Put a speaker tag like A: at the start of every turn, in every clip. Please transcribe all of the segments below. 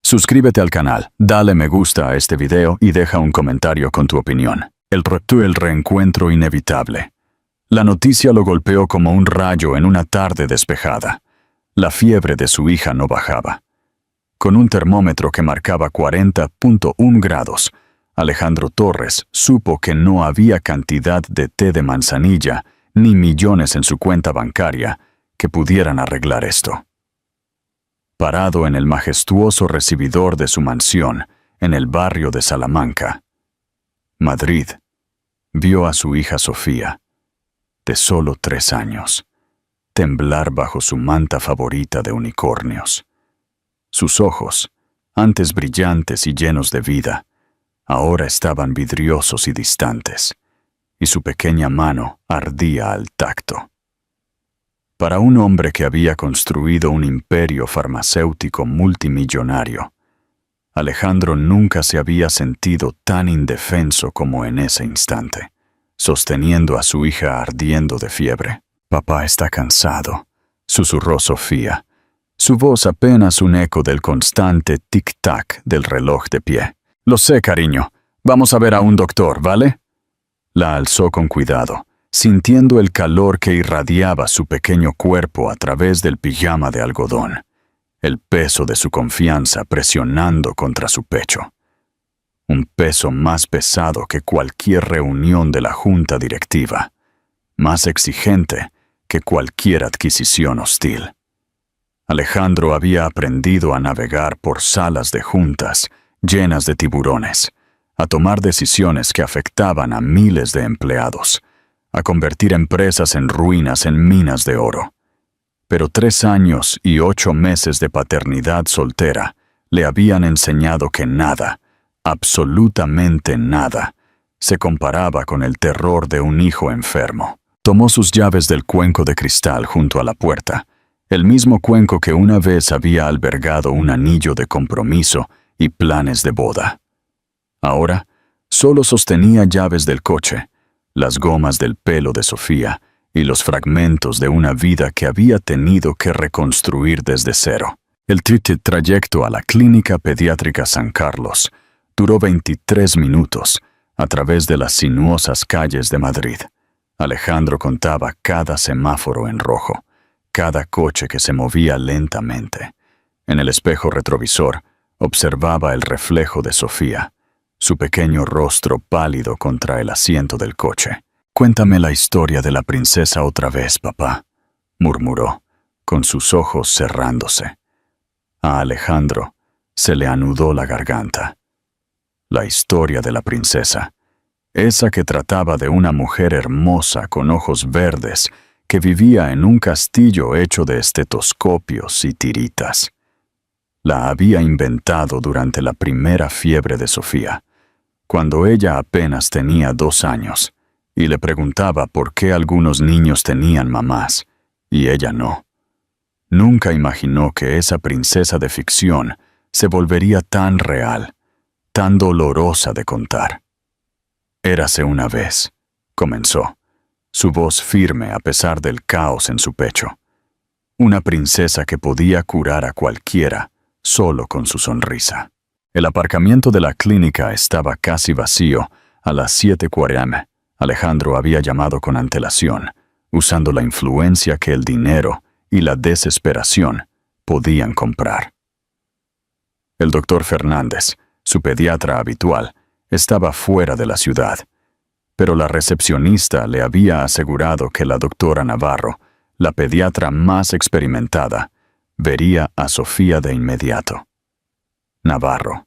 A: Suscríbete al canal, dale me gusta a este video y deja un comentario con tu opinión. El reencuentro inevitable. La noticia lo golpeó como un rayo en una tarde despejada. La fiebre de su hija no bajaba. Con un termómetro que marcaba 40.1 grados, Alejandro Torres supo que no había cantidad de té de manzanilla ni millones en su cuenta bancaria que pudieran arreglar esto. Parado en el majestuoso recibidor de su mansión, en el barrio de Salamanca, Madrid, vio a su hija Sofía, de solo 3 años, temblar bajo su manta favorita de unicornios. Sus ojos, antes brillantes y llenos de vida, ahora estaban vidriosos y distantes, y su pequeña mano ardía al tacto. Para un hombre que había construido un imperio farmacéutico multimillonario, Alejandro nunca se había sentido tan indefenso como en ese instante, sosteniendo a su hija ardiendo de fiebre. «Papá está cansado», susurró Sofía, su voz apenas un eco del constante tic-tac del reloj de pie. «Lo sé, cariño. Vamos a ver a un doctor, ¿vale?» La alzó con cuidado, sintiendo el calor que irradiaba su pequeño cuerpo a través del pijama de algodón, el peso de su confianza presionando contra su pecho. Un peso más pesado que cualquier reunión de la junta directiva, más exigente que cualquier adquisición hostil. Alejandro había aprendido a navegar por salas de juntas llenas de tiburones, a tomar decisiones que afectaban a miles de empleados, a convertir empresas en ruinas en minas de oro. Pero 3 años y 8 meses de paternidad soltera le habían enseñado que nada, absolutamente nada, se comparaba con el terror de un hijo enfermo. Tomó sus llaves del cuenco de cristal junto a la puerta, el mismo cuenco que una vez había albergado un anillo de compromiso y planes de boda. Ahora, solo sostenía llaves del coche, las gomas del pelo de Sofía y los fragmentos de una vida que había tenido que reconstruir desde cero. El trayecto a la Clínica Pediátrica San Carlos duró 23 minutos a través de las sinuosas calles de Madrid. Alejandro contaba cada semáforo en rojo, cada coche que se movía lentamente. En el espejo retrovisor observaba el reflejo de Sofía, su pequeño rostro pálido contra el asiento del coche. «Cuéntame la historia de la princesa otra vez, papá», murmuró, con sus ojos cerrándose. A Alejandro se le anudó la garganta. La historia de la princesa, esa que trataba de una mujer hermosa con ojos verdes que vivía en un castillo hecho de estetoscopios y tiritas. La había inventado durante la primera fiebre de Sofía, cuando ella apenas tenía 2 años, y le preguntaba por qué algunos niños tenían mamás, y ella no. Nunca imaginó que esa princesa de ficción se volvería tan real, tan dolorosa de contar. «Érase una vez», comenzó, su voz firme a pesar del caos en su pecho. Una princesa que podía curar a cualquiera solo con su sonrisa. El aparcamiento de la clínica estaba casi vacío a las 7:40 am. Alejandro había llamado con antelación, usando la influencia que el dinero y la desesperación podían comprar. El doctor Fernández, su pediatra habitual, estaba fuera de la ciudad, pero la recepcionista le había asegurado que la doctora Navarro, la pediatra más experimentada, vería a Sofía de inmediato. Navarro.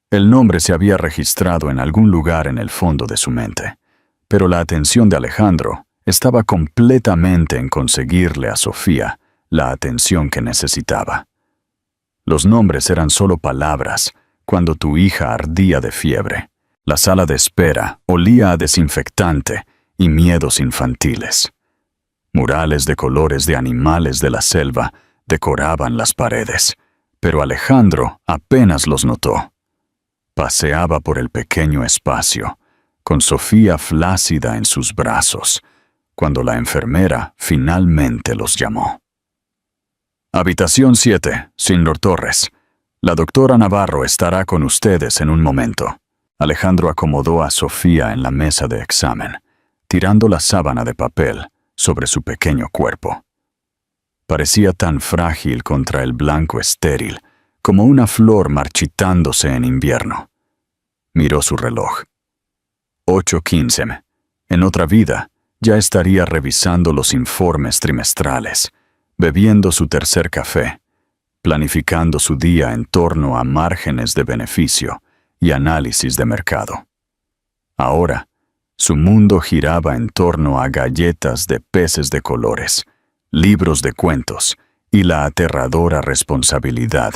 A: El nombre se había registrado en algún lugar en el fondo de su mente, pero la atención de Alejandro estaba completamente en conseguirle a Sofía la atención que necesitaba. Los nombres eran solo palabras cuando tu hija ardía de fiebre. La sala de espera olía a desinfectante y miedos infantiles. Murales de colores de animales de la selva decoraban las paredes, pero Alejandro apenas los notó. Paseaba por el pequeño espacio, con Sofía flácida en sus brazos, cuando la enfermera finalmente los llamó. «Habitación 7, señor Torres», La doctora Navarro estará con ustedes en un momento. Alejandro acomodó a Sofía en la mesa de examen, tirando la sábana de papel sobre su pequeño cuerpo. Parecía tan frágil contra el blanco estéril, como una flor marchitándose en invierno. Miró su reloj. 8:15. En otra vida, ya estaría revisando los informes trimestrales, bebiendo su tercer café, planificando su día en torno a márgenes de beneficio y análisis de mercado. Ahora, su mundo giraba en torno a galletas de peces de colores, libros de cuentos y la aterradora responsabilidad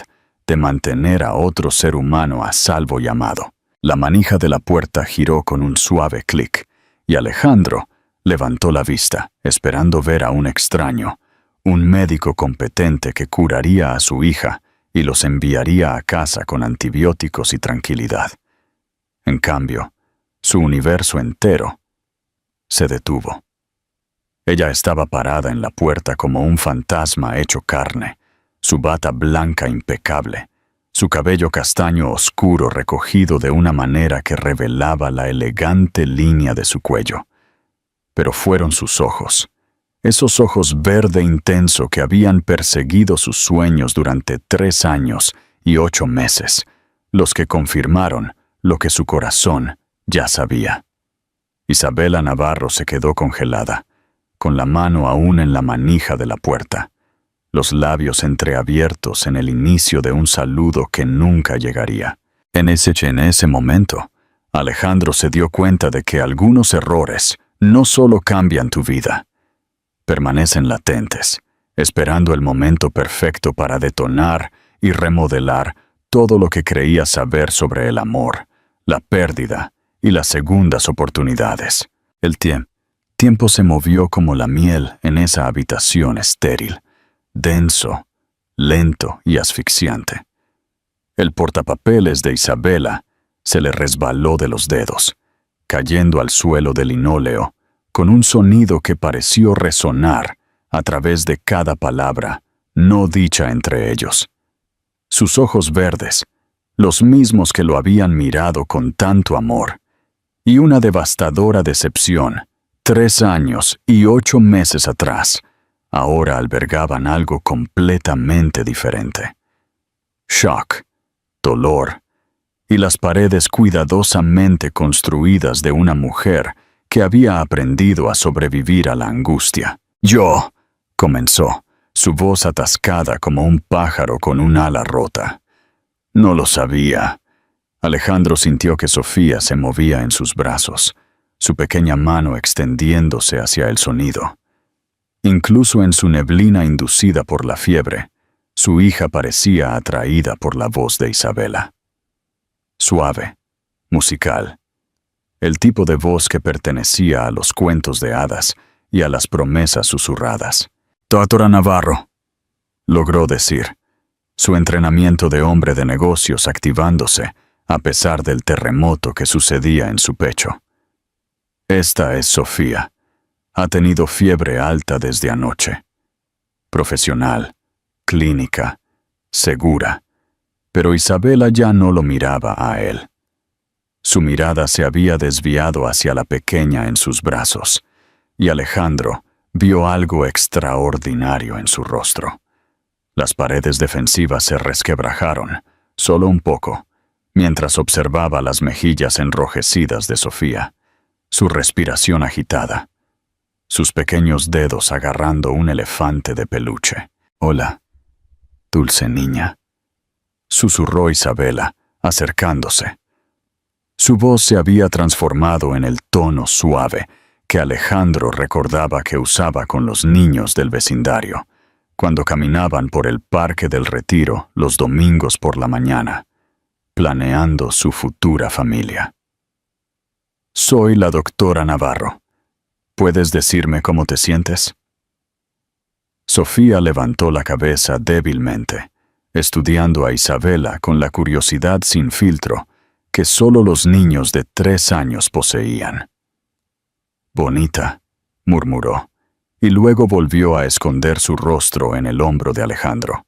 A: de mantener a otro ser humano a salvo y amado. La manija de la puerta giró con un suave clic, y Alejandro levantó la vista, esperando ver a un extraño, un médico competente que curaría a su hija y los enviaría a casa con antibióticos y tranquilidad. En cambio, su universo entero se detuvo. Ella estaba parada en la puerta como un fantasma hecho carne, su bata blanca impecable, su cabello castaño oscuro recogido de una manera que revelaba la elegante línea de su cuello. Pero fueron sus ojos, esos ojos verde intenso que habían perseguido sus sueños durante 3 años y 8 meses, los que confirmaron lo que su corazón ya sabía. Isabela Navarro se quedó congelada, con la mano aún en la manija de la puerta, los labios entreabiertos en el inicio de un saludo que nunca llegaría. En ese momento, Alejandro se dio cuenta de que algunos errores no solo cambian tu vida, permanecen latentes, esperando el momento perfecto para detonar y remodelar todo lo que creías saber sobre el amor, la pérdida y las segundas oportunidades. El tiempo se movió como la miel en esa habitación estéril, denso, lento y asfixiante. El portapapeles de Isabela se le resbaló de los dedos, cayendo al suelo de linóleo, con un sonido que pareció resonar a través de cada palabra no dicha entre ellos. Sus ojos verdes, los mismos que lo habían mirado con tanto amor, y una devastadora decepción, 3 años y 8 meses atrás, ahora albergaban algo completamente diferente. Shock, dolor, y las paredes cuidadosamente construidas de una mujer que había aprendido a sobrevivir a la angustia. «Yo», comenzó, su voz atascada como un pájaro con un ala rota. «No lo sabía». Alejandro sintió que Sofía se movía en sus brazos, su pequeña mano extendiéndose hacia el sonido. Incluso en su neblina inducida por la fiebre, su hija parecía atraída por la voz de Isabela. Suave, musical, el tipo de voz que pertenecía a los cuentos de hadas y a las promesas susurradas. «Doctora Navarro», logró decir, su entrenamiento de hombre de negocios activándose a pesar del terremoto que sucedía en su pecho. «Esta es Sofía. Ha tenido fiebre alta desde anoche. Profesional, clínica, segura». Pero Isabela ya no lo miraba a él. Su mirada se había desviado hacia la pequeña en sus brazos, y Alejandro vio algo extraordinario en su rostro. Las paredes defensivas se resquebrajaron, solo un poco, mientras observaba las mejillas enrojecidas de Sofía, su respiración agitada, sus pequeños dedos agarrando un elefante de peluche. «Hola, dulce niña», susurró Isabela, acercándose. Su voz se había transformado en el tono suave que Alejandro recordaba que usaba con los niños del vecindario, cuando caminaban por el Parque del Retiro los domingos por la mañana, planeando su futura familia. «Soy la doctora Navarro. ¿Puedes decirme cómo te sientes?» Sofía levantó la cabeza débilmente, estudiando a Isabela con la curiosidad sin filtro que solo los niños de 3 años poseían. «Bonita», murmuró, y luego volvió a esconder su rostro en el hombro de Alejandro.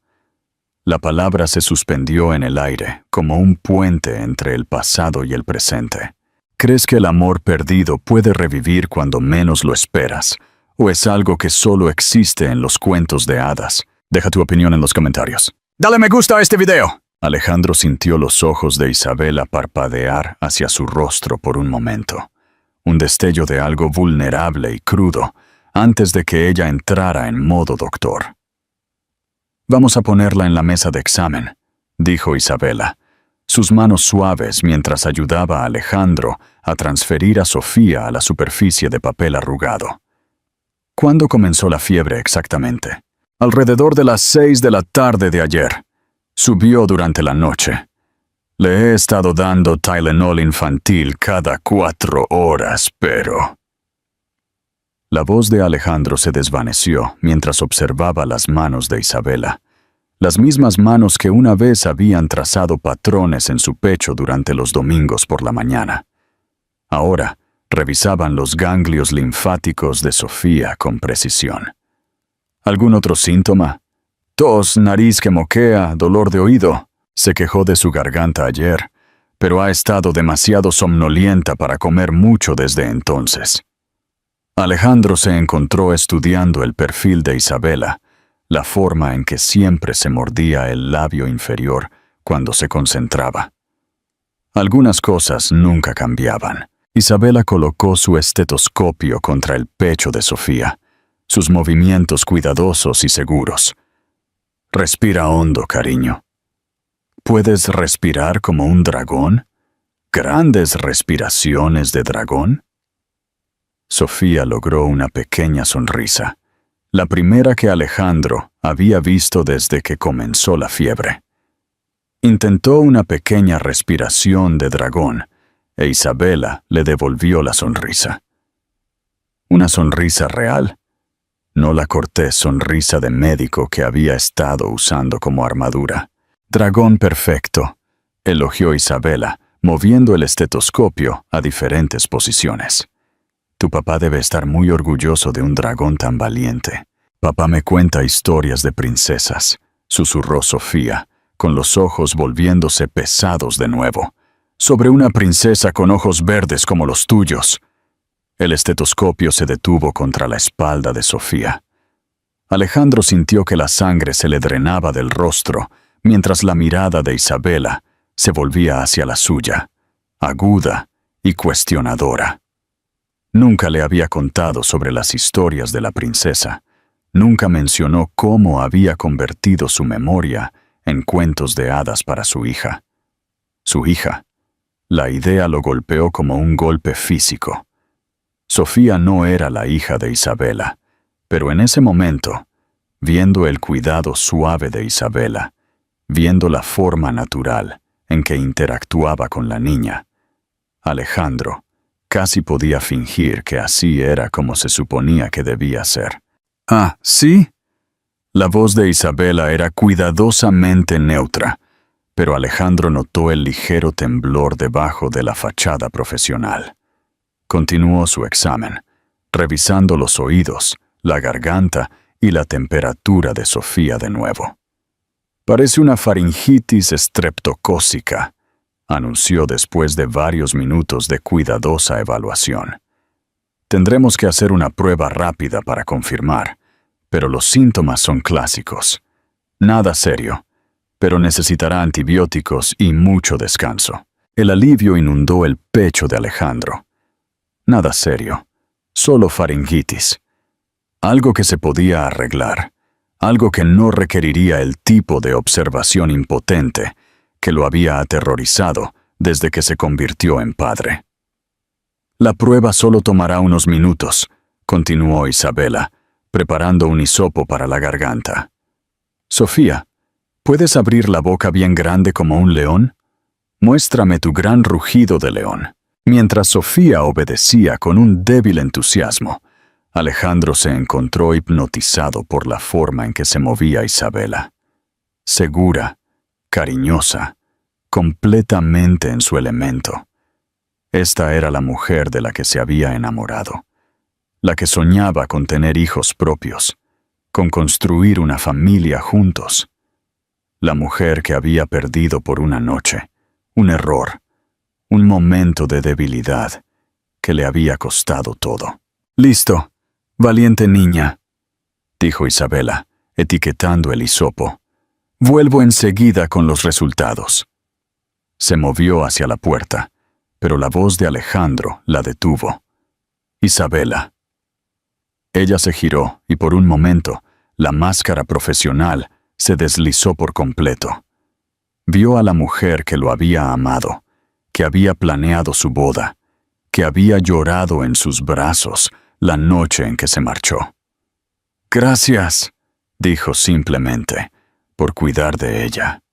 A: La palabra se suspendió en el aire, como un puente entre el pasado y el presente. ¿Crees que el amor perdido puede revivir cuando menos lo esperas? ¿O es algo que solo existe en los cuentos de hadas? Deja tu opinión en los comentarios. ¡Dale me gusta a este video! Alejandro sintió los ojos de Isabela parpadear hacia su rostro por un momento. Un destello de algo vulnerable y crudo, antes de que ella entrara en modo doctor. «Vamos a ponerla en la mesa de examen», dijo Isabela, sus manos suaves mientras ayudaba a Alejandro a transferir a Sofía a la superficie de papel arrugado. ¿Cuándo comenzó la fiebre exactamente? Alrededor de las 6 de la tarde de ayer. Subió durante la noche. Le he estado dando Tylenol infantil cada 4 horas, pero... La voz de Alejandro se desvaneció mientras observaba las manos de Isabela. Las mismas manos que una vez habían trazado patrones en su pecho durante los domingos por la mañana. Ahora revisaban los ganglios linfáticos de Sofía con precisión. ¿Algún otro síntoma? Tos, nariz que moquea, dolor de oído. Se quejó de su garganta ayer, pero ha estado demasiado somnolienta para comer mucho desde entonces. Alejandro se encontró estudiando el perfil de Isabela, la forma en que siempre se mordía el labio inferior cuando se concentraba. Algunas cosas nunca cambiaban. Isabela colocó su estetoscopio contra el pecho de Sofía, sus movimientos cuidadosos y seguros. Respira hondo, cariño. ¿Puedes respirar como un dragón? ¿Grandes respiraciones de dragón? Sofía logró una pequeña sonrisa, la primera que Alejandro había visto desde que comenzó la fiebre. Intentó una pequeña respiración de dragón, e Isabela le devolvió la sonrisa. ¿Una sonrisa real? No la cortés sonrisa de médico que había estado usando como armadura. Dragón perfecto, elogió Isabela, moviendo el estetoscopio a diferentes posiciones. Tu papá debe estar muy orgulloso de un dragón tan valiente. Papá me cuenta historias de princesas, susurró Sofía, con los ojos volviéndose pesados de nuevo. Sobre una princesa con ojos verdes como los tuyos. El estetoscopio se detuvo contra la espalda de Sofía. Alejandro sintió que la sangre se le drenaba del rostro, mientras la mirada de Isabela se volvía hacia la suya, aguda y cuestionadora. Nunca le había contado sobre las historias de la princesa. Nunca mencionó cómo había convertido su memoria en cuentos de hadas para su hija. Su hija. La idea lo golpeó como un golpe físico. Sofía no era la hija de Isabela, pero en ese momento, viendo el cuidado suave de Isabela, viendo la forma natural en que interactuaba con la niña, Alejandro casi podía fingir que así era como se suponía que debía ser. «Ah, ¿sí?» La voz de Isabela era cuidadosamente neutra, pero Alejandro notó el ligero temblor debajo de la fachada profesional. Continuó su examen, revisando los oídos, la garganta y la temperatura de Sofía de nuevo. «Parece una faringitis estreptocócica», anunció después de varios minutos de cuidadosa evaluación. «Tendremos que hacer una prueba rápida para confirmar, pero los síntomas son clásicos. Nada serio, pero necesitará antibióticos y mucho descanso». El alivio inundó el pecho de Alejandro. Nada serio, solo faringitis. Algo que se podía arreglar, algo que no requeriría el tipo de observación impotente que lo había aterrorizado desde que se convirtió en padre. «La prueba solo tomará unos minutos», continuó Isabela, preparando un hisopo para la garganta. «Sofía, ¿puedes abrir la boca bien grande como un león? Muéstrame tu gran rugido de león». Mientras Sofía obedecía con un débil entusiasmo, Alejandro se encontró hipnotizado por la forma en que se movía Isabela. Segura, cariñosa, completamente en su elemento. Esta era la mujer de la que se había enamorado, la que soñaba con tener hijos propios, con construir una familia juntos. la mujer que había perdido por una noche, un error, un momento de debilidad que le había costado todo. «Listo, valiente niña», dijo Isabela, etiquetando el hisopo. «Vuelvo enseguida con los resultados». Se movió hacia la puerta, pero la voz de Alejandro la detuvo. «Isabela». Ella se giró y por un momento la máscara profesional se deslizó por completo. Vio a la mujer que lo había amado, que había planeado su boda, que había llorado en sus brazos la noche en que se marchó. «Gracias», dijo simplemente, por cuidar de ella.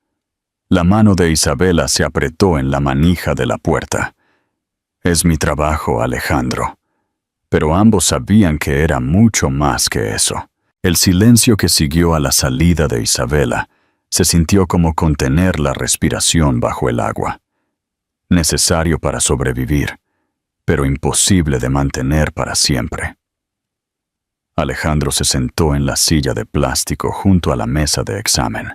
A: La mano de Isabela se apretó en la manija de la puerta. «Es mi trabajo, Alejandro». Pero ambos sabían que era mucho más que eso. El silencio que siguió a la salida de Isabela se sintió como contener la respiración bajo el agua. Necesario para sobrevivir, pero imposible de mantener para siempre. Alejandro se sentó en la silla de plástico junto a la mesa de examen,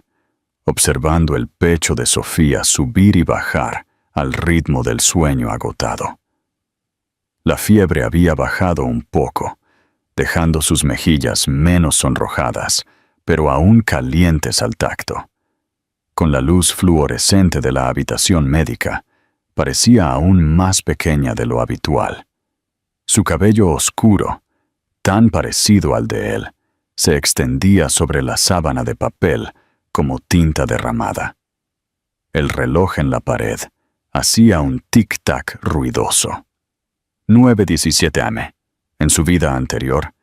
A: observando el pecho de Sofía subir y bajar al ritmo del sueño agotado. La fiebre había bajado un poco, dejando sus mejillas menos sonrojadas, pero aún calientes al tacto. Con la luz fluorescente de la habitación médica, parecía aún más pequeña de lo habitual. Su cabello oscuro, tan parecido al de él, se extendía sobre la sábana de papel como tinta derramada. El reloj en la pared hacía un tic-tac ruidoso. 9:17 am. En su vida anterior,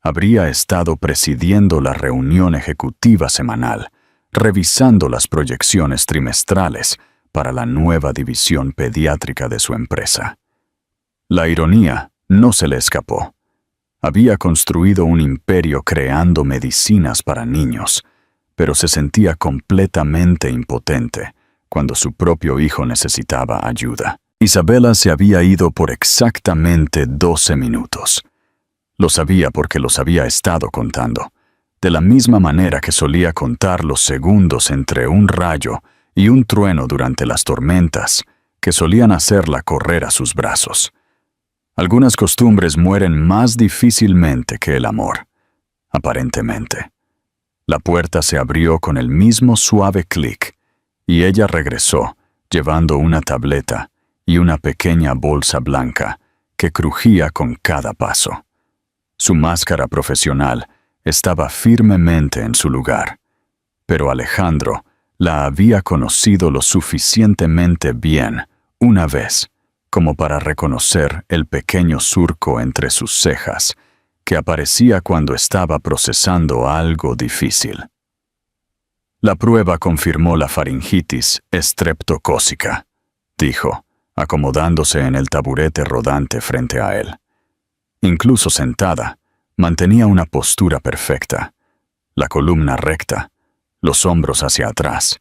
A: habría estado presidiendo la reunión ejecutiva semanal, revisando las proyecciones trimestrales para la nueva división pediátrica de su empresa. La ironía no se le escapó. Había construido un imperio creando medicinas para niños, pero se sentía completamente impotente cuando su propio hijo necesitaba ayuda. Isabela se había ido por exactamente 12 minutos. Lo sabía porque los había estado contando, de la misma manera que solía contar los segundos entre un rayo y un trueno durante las tormentas que solían hacerla correr a sus brazos. Algunas costumbres mueren más difícilmente que el amor, aparentemente. La puerta se abrió con el mismo suave clic, y ella regresó, llevando una tableta y una pequeña bolsa blanca que crujía con cada paso. Su máscara profesional estaba firmemente en su lugar, pero Alejandro la había conocido lo suficientemente bien una vez como para reconocer el pequeño surco entre sus cejas que aparecía cuando estaba procesando algo difícil. La prueba confirmó la faringitis estreptocócica, dijo, acomodándose en el taburete rodante frente a él. Incluso sentada, mantenía una postura perfecta, la columna recta, los hombros hacia atrás,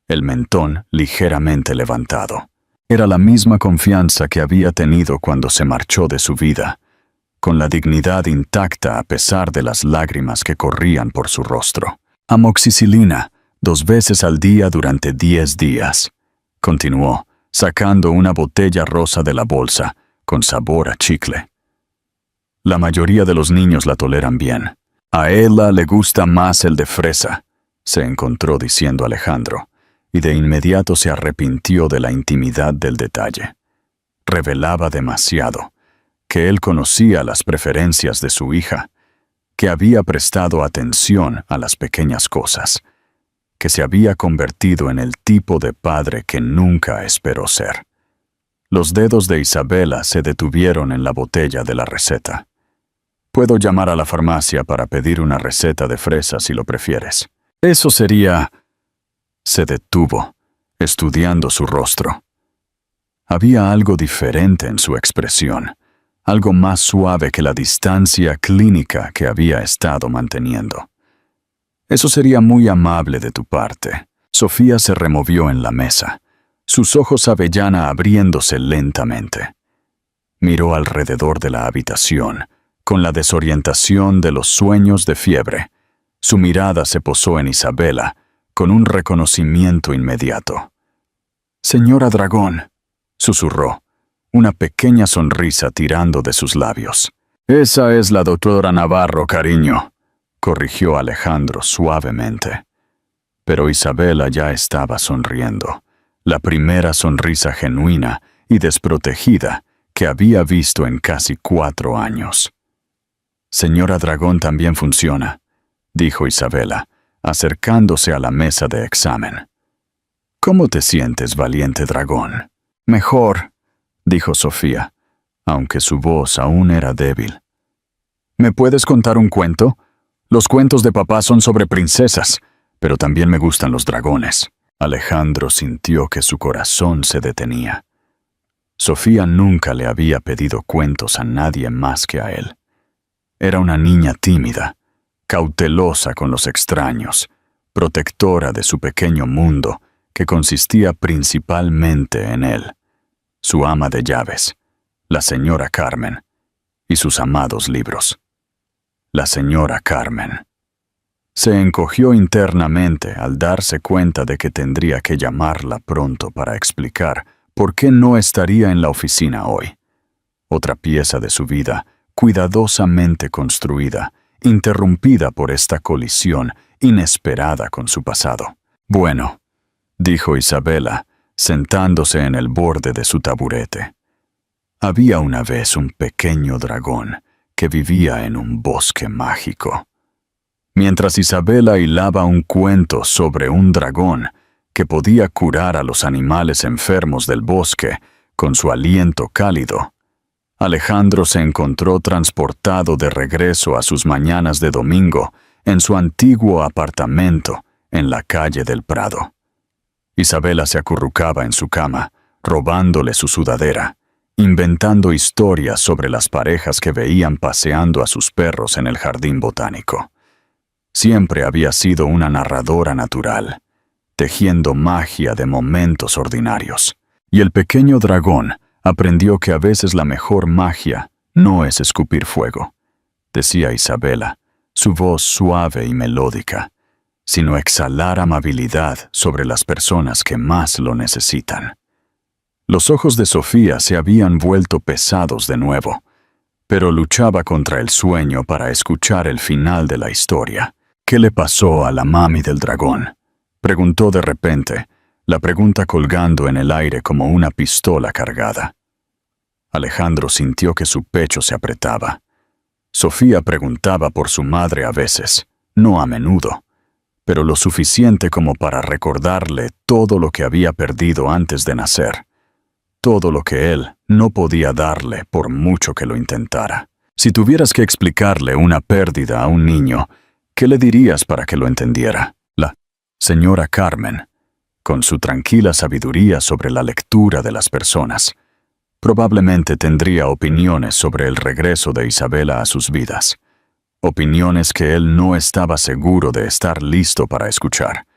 A: el mentón ligeramente levantado. Era la misma confianza que había tenido cuando se marchó de su vida, con la dignidad intacta a pesar de las lágrimas que corrían por su rostro. «Amoxicilina, 2 veces al día durante 10 días», continuó, sacando una botella rosa de la bolsa, con sabor a chicle. «La mayoría de los niños la toleran bien. A ella le gusta más el de fresa», se encontró diciendo Alejandro, y de inmediato se arrepintió de la intimidad del detalle. Revelaba demasiado, que él conocía las preferencias de su hija, que había prestado atención a las pequeñas cosas, que se había convertido en el tipo de padre que nunca esperó ser. Los dedos de Isabela se detuvieron en la botella de la receta. «Puedo llamar a la farmacia para pedir una receta de fresa si lo prefieres». «Eso sería...» Se detuvo, estudiando su rostro. Había algo diferente en su expresión, algo más suave que la distancia clínica que había estado manteniendo. «Eso sería muy amable de tu parte». Sofía se removió en la mesa, sus ojos avellana abriéndose lentamente. Miró alrededor de la habitación, con la desorientación de los sueños de fiebre. Su mirada se posó en Isabela, con un reconocimiento inmediato. «Señora Dragón», susurró, una pequeña sonrisa tirando de sus labios. «Esa es la doctora Navarro, cariño», corrigió Alejandro suavemente. Pero Isabela ya estaba sonriendo, la primera sonrisa genuina y desprotegida que había visto en casi 4 años. «Señora Dragón también funciona», dijo Isabela, acercándose a la mesa de examen. «¿Cómo te sientes, valiente dragón?» «Mejor», dijo Sofía, aunque su voz aún era débil. «¿Me puedes contar un cuento? Los cuentos de papá son sobre princesas, pero también me gustan los dragones». Alejandro sintió que su corazón se detenía. Sofía nunca le había pedido cuentos a nadie más que a él. Era una niña tímida, cautelosa con los extraños, protectora de su pequeño mundo que consistía principalmente en él, su ama de llaves, la señora Carmen, y sus amados libros. La señora Carmen. Se encogió internamente al darse cuenta de que tendría que llamarla pronto para explicar por qué no estaría en la oficina hoy. Otra pieza de su vida, cuidadosamente construida, interrumpida por esta colisión inesperada con su pasado. «Bueno», dijo Isabela, sentándose en el borde de su taburete. «Había una vez un pequeño dragón que vivía en un bosque mágico». Mientras Isabela hilaba un cuento sobre un dragón que podía curar a los animales enfermos del bosque con su aliento cálido, Alejandro se encontró transportado de regreso a sus mañanas de domingo en su antiguo apartamento en la calle del Prado. Isabela se acurrucaba en su cama, robándole su sudadera, inventando historias sobre las parejas que veían paseando a sus perros en el jardín botánico. Siempre había sido una narradora natural, tejiendo magia de momentos ordinarios. Y el pequeño dragón aprendió que a veces la mejor magia no es escupir fuego, decía Isabela, su voz suave y melódica, sino exhalar amabilidad sobre las personas que más lo necesitan. Los ojos de Sofía se habían vuelto pesados de nuevo, pero luchaba contra el sueño para escuchar el final de la historia. «¿Qué le pasó a la mami del dragón?», preguntó de repente, la pregunta colgando en el aire como una pistola cargada. Alejandro sintió que su pecho se apretaba. Sofía preguntaba por su madre a veces, no a menudo, pero lo suficiente como para recordarle todo lo que había perdido antes de nacer, todo lo que él no podía darle por mucho que lo intentara. Si tuvieras que explicarle una pérdida a un niño, ¿qué le dirías para que lo entendiera? La señora Carmen, con su tranquila sabiduría sobre la lectura de las personas, probablemente tendría opiniones sobre el regreso de Isabela a sus vidas, opiniones que él no estaba seguro de estar listo para escuchar,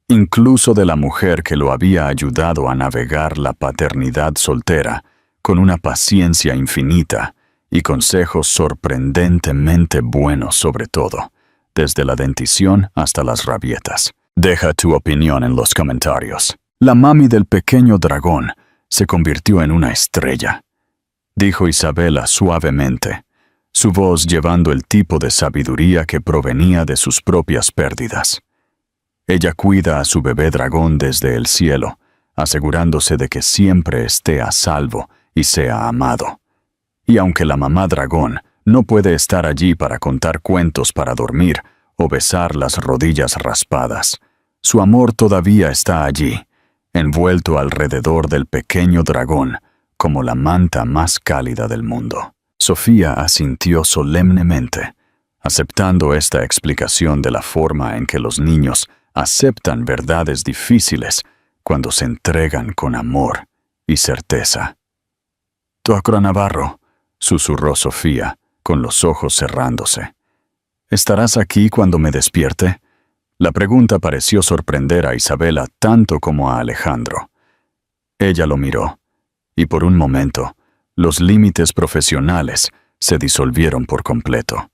A: incluso de la mujer que lo había ayudado a navegar la paternidad soltera con una paciencia infinita y consejos sorprendentemente buenos sobre todo, desde la dentición hasta las rabietas. Deja tu opinión en los comentarios. La mami del pequeño dragón se convirtió en una estrella, dijo Isabela suavemente, su voz llevando el tipo de sabiduría que provenía de sus propias pérdidas. Ella cuida a su bebé dragón desde el cielo, asegurándose de que siempre esté a salvo y sea amado. Y aunque la mamá dragón no puede estar allí para contar cuentos para dormir o besar las rodillas raspadas, su amor todavía está allí, envuelto alrededor del pequeño dragón como la manta más cálida del mundo. Sofía asintió solemnemente, aceptando esta explicación de la forma en que los niños aceptan verdades difíciles cuando se entregan con amor y certeza. «Doctora Navarro», susurró Sofía, con los ojos cerrándose. «¿Estarás aquí cuando me despierte?» La pregunta pareció sorprender a Isabela tanto como a Alejandro. Ella lo miró, y por un momento, los límites profesionales se disolvieron por completo.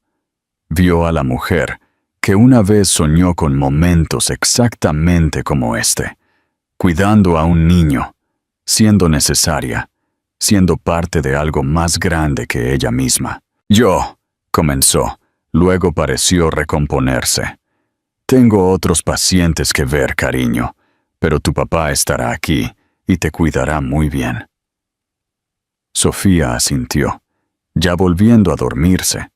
A: Vio a la mujer que una vez soñó con momentos exactamente como este, cuidando a un niño, siendo necesaria, siendo parte de algo más grande que ella misma. Yo, comenzó, luego pareció recomponerse. Tengo otros pacientes que ver, cariño, pero tu papá estará aquí y te cuidará muy bien. Sofía asintió, ya volviendo a dormirse,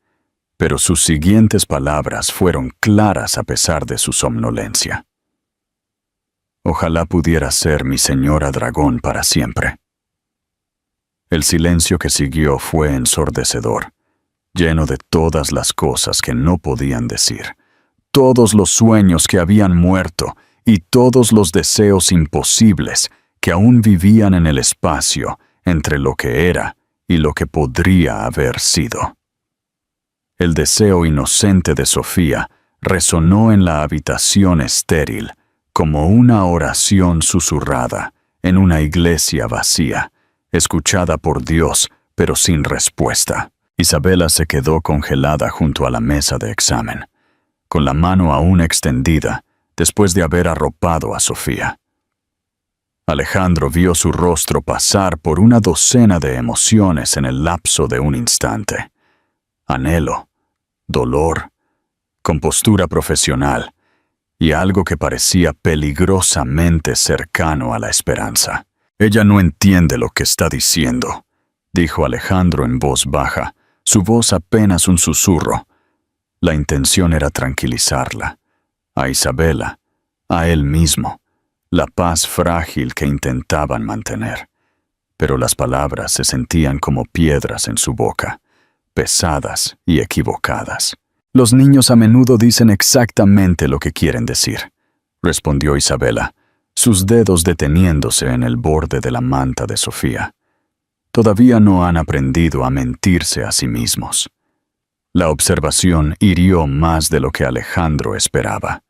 A: pero sus siguientes palabras fueron claras a pesar de su somnolencia. Ojalá pudiera ser mi señora dragón para siempre. El silencio que siguió fue ensordecedor, lleno de todas las cosas que no podían decir, todos los sueños que habían muerto y todos los deseos imposibles que aún vivían en el espacio entre lo que era y lo que podría haber sido. El deseo inocente de Sofía resonó en la habitación estéril como una oración susurrada en una iglesia vacía, escuchada por Dios, pero sin respuesta. Isabela se quedó congelada junto a la mesa de examen, con la mano aún extendida, después de haber arropado a Sofía. Alejandro vio su rostro pasar por una docena de emociones en el lapso de un instante. Anhelo, dolor, compostura profesional y algo que parecía peligrosamente cercano a la esperanza. Ella no entiende lo que está diciendo, dijo Alejandro en voz baja, su voz apenas un susurro. La intención era tranquilizarla, a Isabela, a él mismo, la paz frágil que intentaban mantener. Pero las palabras se sentían como piedras en su boca, pesadas y equivocadas. Los niños a menudo dicen exactamente lo que quieren decir, respondió Isabela, sus dedos deteniéndose en el borde de la manta de Sofía. Todavía no han aprendido a mentirse a sí mismos. La observación hirió más de lo que Alejandro esperaba.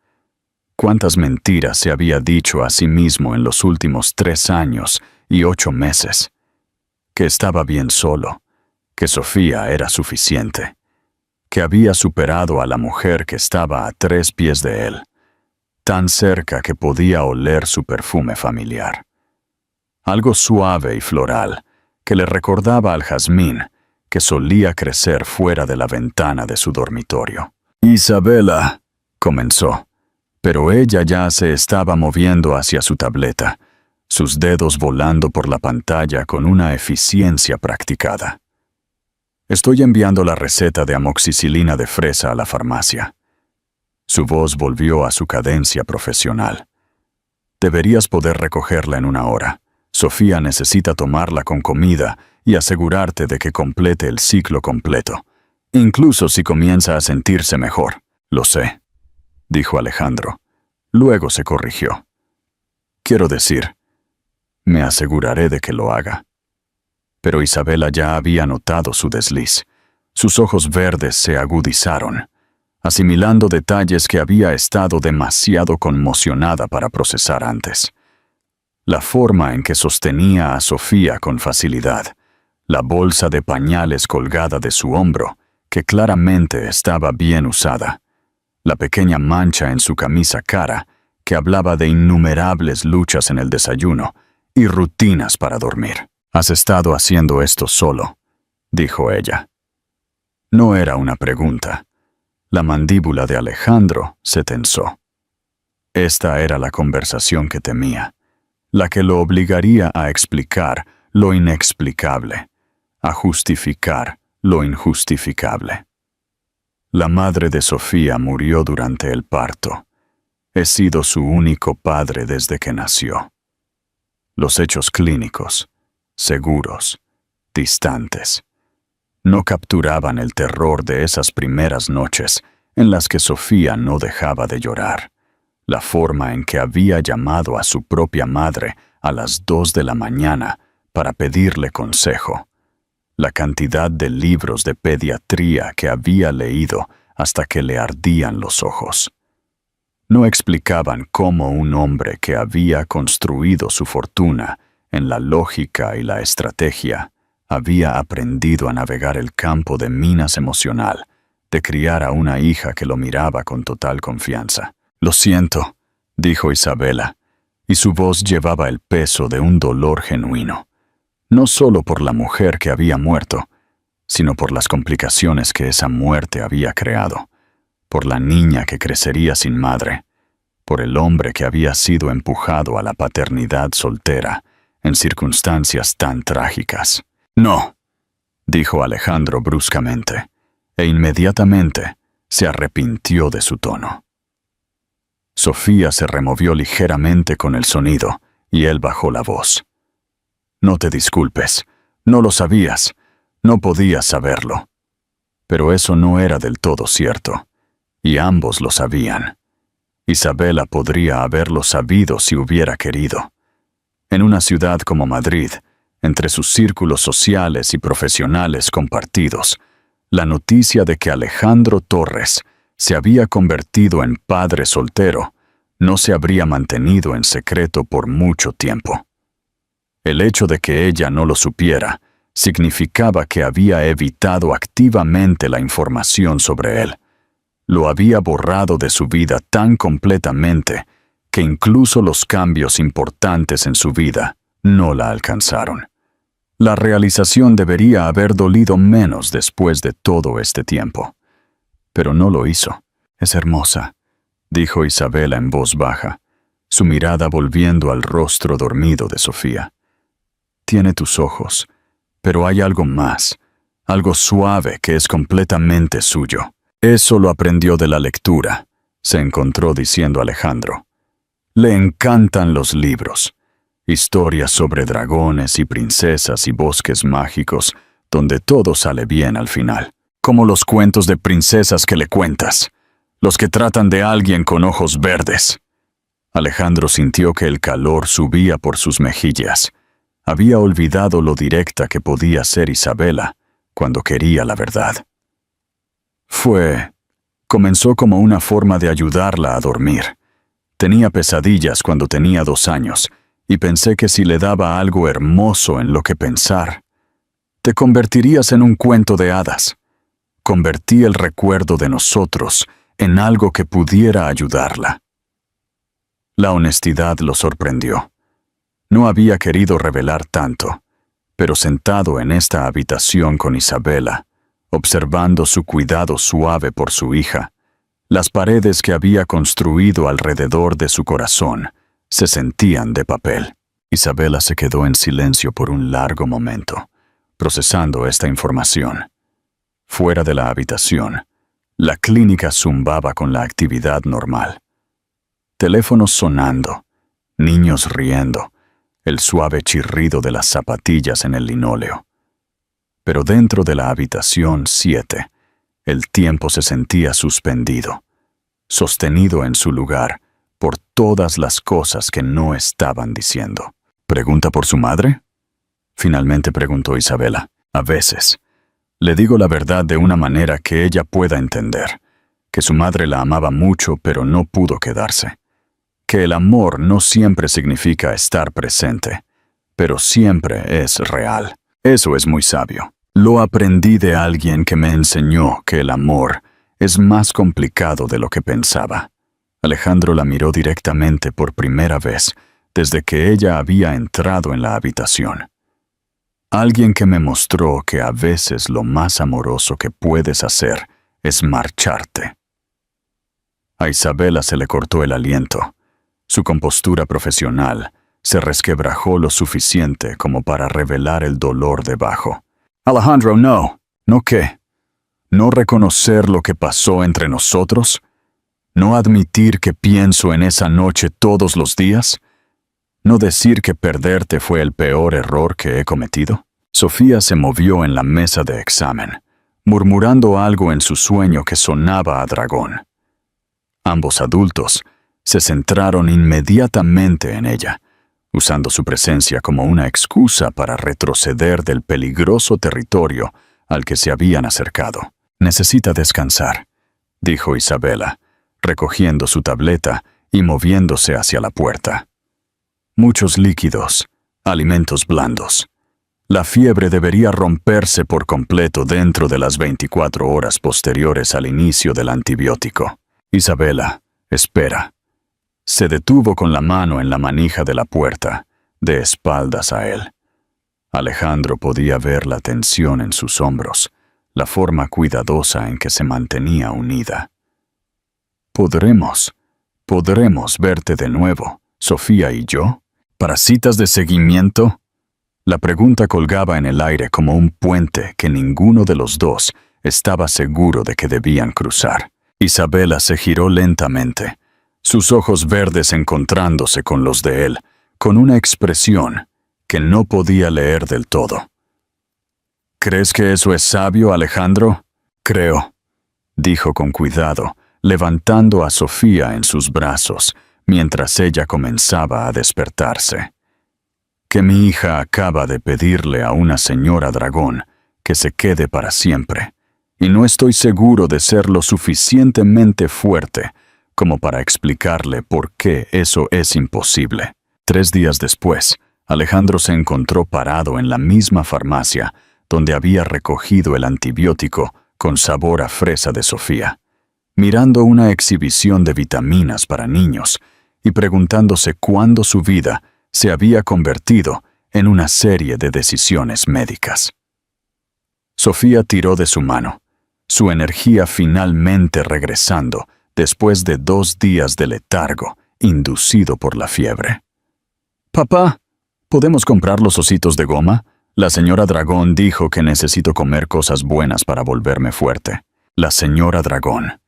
A: ¿Cuántas mentiras se había dicho a sí mismo en los últimos 3 años y 8 meses? Que estaba bien solo, que Sofía era suficiente, que había superado a la mujer que estaba a 3 pies de él, tan cerca que podía oler su perfume familiar. Algo suave y floral, que le recordaba al jazmín que solía crecer fuera de la ventana de su dormitorio. Isabela, comenzó, pero ella ya se estaba moviendo hacia su tableta, sus dedos volando por la pantalla con una eficiencia practicada. Estoy enviando la receta de amoxicilina de fresa a la farmacia. Su voz volvió a su cadencia profesional. Deberías poder recogerla en 1 hora. Sofía necesita tomarla con comida y asegurarte de que complete el ciclo completo, incluso si comienza a sentirse mejor. Lo sé, dijo Alejandro. Luego se corrigió. Quiero decir, me aseguraré de que lo haga. Pero Isabela ya había notado su desliz. Sus ojos verdes se agudizaron, asimilando detalles que había estado demasiado conmocionada para procesar antes. La forma en que sostenía a Sofía con facilidad, la bolsa de pañales colgada de su hombro, que claramente estaba bien usada, la pequeña mancha en su camisa cara, que hablaba de innumerables luchas en el desayuno y rutinas para dormir. «Has estado haciendo esto solo», dijo ella. No era una pregunta. La mandíbula de Alejandro se tensó. Esta era la conversación que temía, la que lo obligaría a explicar lo inexplicable, a justificar lo injustificable. La madre de Sofía murió durante el parto. He sido su único padre desde que nació. Los hechos clínicos, seguros, distantes, no capturaban el terror de esas primeras noches en las que Sofía no dejaba de llorar, la forma en que había llamado a su propia madre a las 2 de la mañana para pedirle consejo, la cantidad de libros de pediatría que había leído hasta que le ardían los ojos. No explicaban cómo un hombre que había construido su fortuna en la lógica y la estrategia había aprendido a navegar el campo de minas emocional de criar a una hija que lo miraba con total confianza. «Lo siento», dijo Isabela, y su voz llevaba el peso de un dolor genuino, no solo por la mujer que había muerto, sino por las complicaciones que esa muerte había creado, por la niña que crecería sin madre, por el hombre que había sido empujado a la paternidad soltera en circunstancias tan trágicas. «No», dijo Alejandro bruscamente, e inmediatamente se arrepintió de su tono. Sofía se removió ligeramente con el sonido y él bajó la voz. «No te disculpes, no lo sabías, no podías saberlo». Pero eso no era del todo cierto, y ambos lo sabían. Isabela podría haberlo sabido si hubiera querido. En una ciudad como Madrid, entre sus círculos sociales y profesionales compartidos, la noticia de que Alejandro Torres se había convertido en padre soltero no se habría mantenido en secreto por mucho tiempo. El hecho de que ella no lo supiera significaba que había evitado activamente la información sobre él. Lo había borrado de su vida tan completamente que incluso los cambios importantes en su vida no la alcanzaron. La realización debería haber dolido menos después de todo este tiempo. Pero no lo hizo. «Es hermosa», dijo Isabela en voz baja, su mirada volviendo al rostro dormido de Sofía. «Tiene tus ojos, pero hay algo más, algo suave que es completamente suyo». Eso lo aprendió de la lectura, se encontró diciendo Alejandro. Le encantan los libros. Historias sobre dragones y princesas y bosques mágicos, donde todo sale bien al final. Como los cuentos de princesas que le cuentas, los que tratan de alguien con ojos verdes. Alejandro sintió que el calor subía por sus mejillas. Había olvidado lo directa que podía ser Isabela cuando quería la verdad. Comenzó como una forma de ayudarla a dormir. Tenía pesadillas cuando tenía 2 años, y pensé que si le daba algo hermoso en lo que pensar, te convertirías en un cuento de hadas. Convertí el recuerdo de nosotros en algo que pudiera ayudarla. La honestidad lo sorprendió. No había querido revelar tanto, pero sentado en esta habitación con Isabela, observando su cuidado suave por su hija, las paredes que había construido alrededor de su corazón se sentían de papel. Isabela se quedó en silencio por un largo momento, procesando esta información. Fuera de la habitación, la clínica zumbaba con la actividad normal. Teléfonos sonando, niños riendo, el suave chirrido de las zapatillas en el linóleo. Pero dentro de la habitación 7, el tiempo se sentía suspendido, sostenido en su lugar por todas las cosas que no estaban diciendo. ¿Pregunta por su madre?, finalmente preguntó Isabela. «A veces. Le digo la verdad de una manera que ella pueda entender, que su madre la amaba mucho pero no pudo quedarse, que el amor no siempre significa estar presente, pero siempre es real. Eso es muy sabio. Lo aprendí de alguien que me enseñó que el amor es más complicado de lo que pensaba». Alejandro la miró directamente por primera vez desde que ella había entrado en la habitación. Alguien que me mostró que a veces lo más amoroso que puedes hacer es marcharte. A Isabela se le cortó el aliento. Su compostura profesional se resquebrajó lo suficiente como para revelar el dolor debajo. «Alejandro, no. ¿No qué? ¿No reconocer lo que pasó entre nosotros? ¿No admitir que pienso en esa noche todos los días? ¿No decir que perderte fue el peor error que he cometido?» Sofía se movió en la mesa de examen, murmurando algo en su sueño que sonaba a dragón. Ambos adultos se centraron inmediatamente en ella, usando su presencia como una excusa para retroceder del peligroso territorio al que se habían acercado. «Necesita descansar», dijo Isabela, recogiendo su tableta y moviéndose hacia la puerta. «Muchos líquidos, alimentos blandos. La fiebre debería romperse por completo dentro de las 24 horas posteriores al inicio del antibiótico. Isabela, espera. Se detuvo con la mano en la manija de la puerta, de espaldas a él. Alejandro podía ver la tensión en sus hombros, la forma cuidadosa en que se mantenía unida. Podremos verte de nuevo, Sofía y yo, para citas de seguimiento. La pregunta colgaba en el aire como un puente que ninguno de los dos estaba seguro de que debían cruzar. Isabela se giró lentamente, sus ojos verdes encontrándose con los de él, con una expresión que no podía leer del todo. ¿Crees que eso es sabio, Alejandro? Creo, dijo con cuidado, levantando a Sofía en sus brazos, mientras ella comenzaba a despertarse. Que mi hija acaba de pedirle a una señora dragón que se quede para siempre, y no estoy seguro de ser lo suficientemente fuerte como para explicarle por qué eso es imposible. 3 días después, Alejandro se encontró parado en la misma farmacia donde había recogido el antibiótico con sabor a fresa de Sofía, mirando una exhibición de vitaminas para niños y preguntándose cuándo su vida se había convertido en una serie de decisiones médicas. Sofía tiró de su mano, su energía finalmente regresando después de 2 días de letargo inducido por la fiebre. «Papá, ¿podemos comprar los ositos de goma? La señora Dragón dijo que necesito comer cosas buenas para volverme fuerte». La señora Dragón.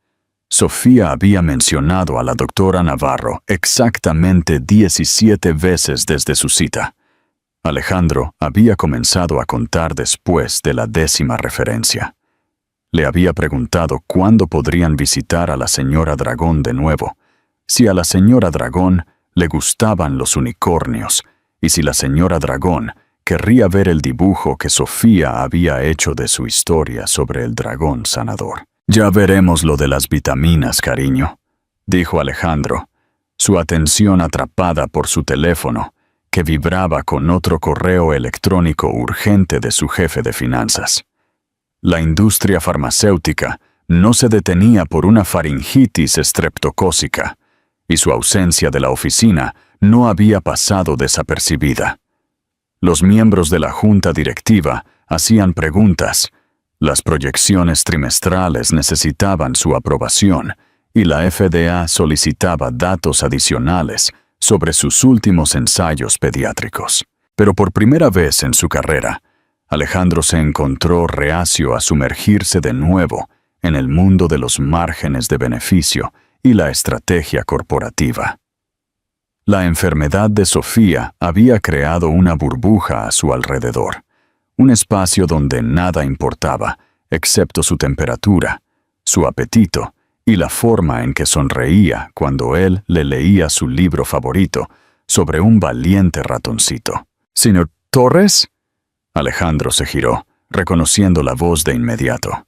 A: Sofía había mencionado a la doctora Navarro exactamente 17 veces desde su cita. Alejandro había comenzado a contar después de la 10ª referencia. Le había preguntado cuándo podrían visitar a la señora Dragón de nuevo, si a la señora Dragón le gustaban los unicornios y si la señora Dragón querría ver el dibujo que Sofía había hecho de su historia sobre el dragón sanador. «Ya veremos lo de las vitaminas, cariño», dijo Alejandro, su atención atrapada por su teléfono, que vibraba con otro correo electrónico urgente de su jefe de finanzas. La industria farmacéutica no se detenía por una faringitis estreptocócica, y su ausencia de la oficina no había pasado desapercibida. Los miembros de la junta directiva hacían preguntas, las proyecciones trimestrales necesitaban su aprobación y la FDA solicitaba datos adicionales sobre sus últimos ensayos pediátricos. Pero por primera vez en su carrera, Alejandro se encontró reacio a sumergirse de nuevo en el mundo de los márgenes de beneficio y la estrategia corporativa. La enfermedad de Sofía había creado una burbuja a su alrededor, un espacio donde nada importaba, excepto su temperatura, su apetito y la forma en que sonreía cuando él le leía su libro favorito sobre un valiente ratoncito. «¿Señor Torres?» Alejandro se giró, reconociendo la voz de inmediato.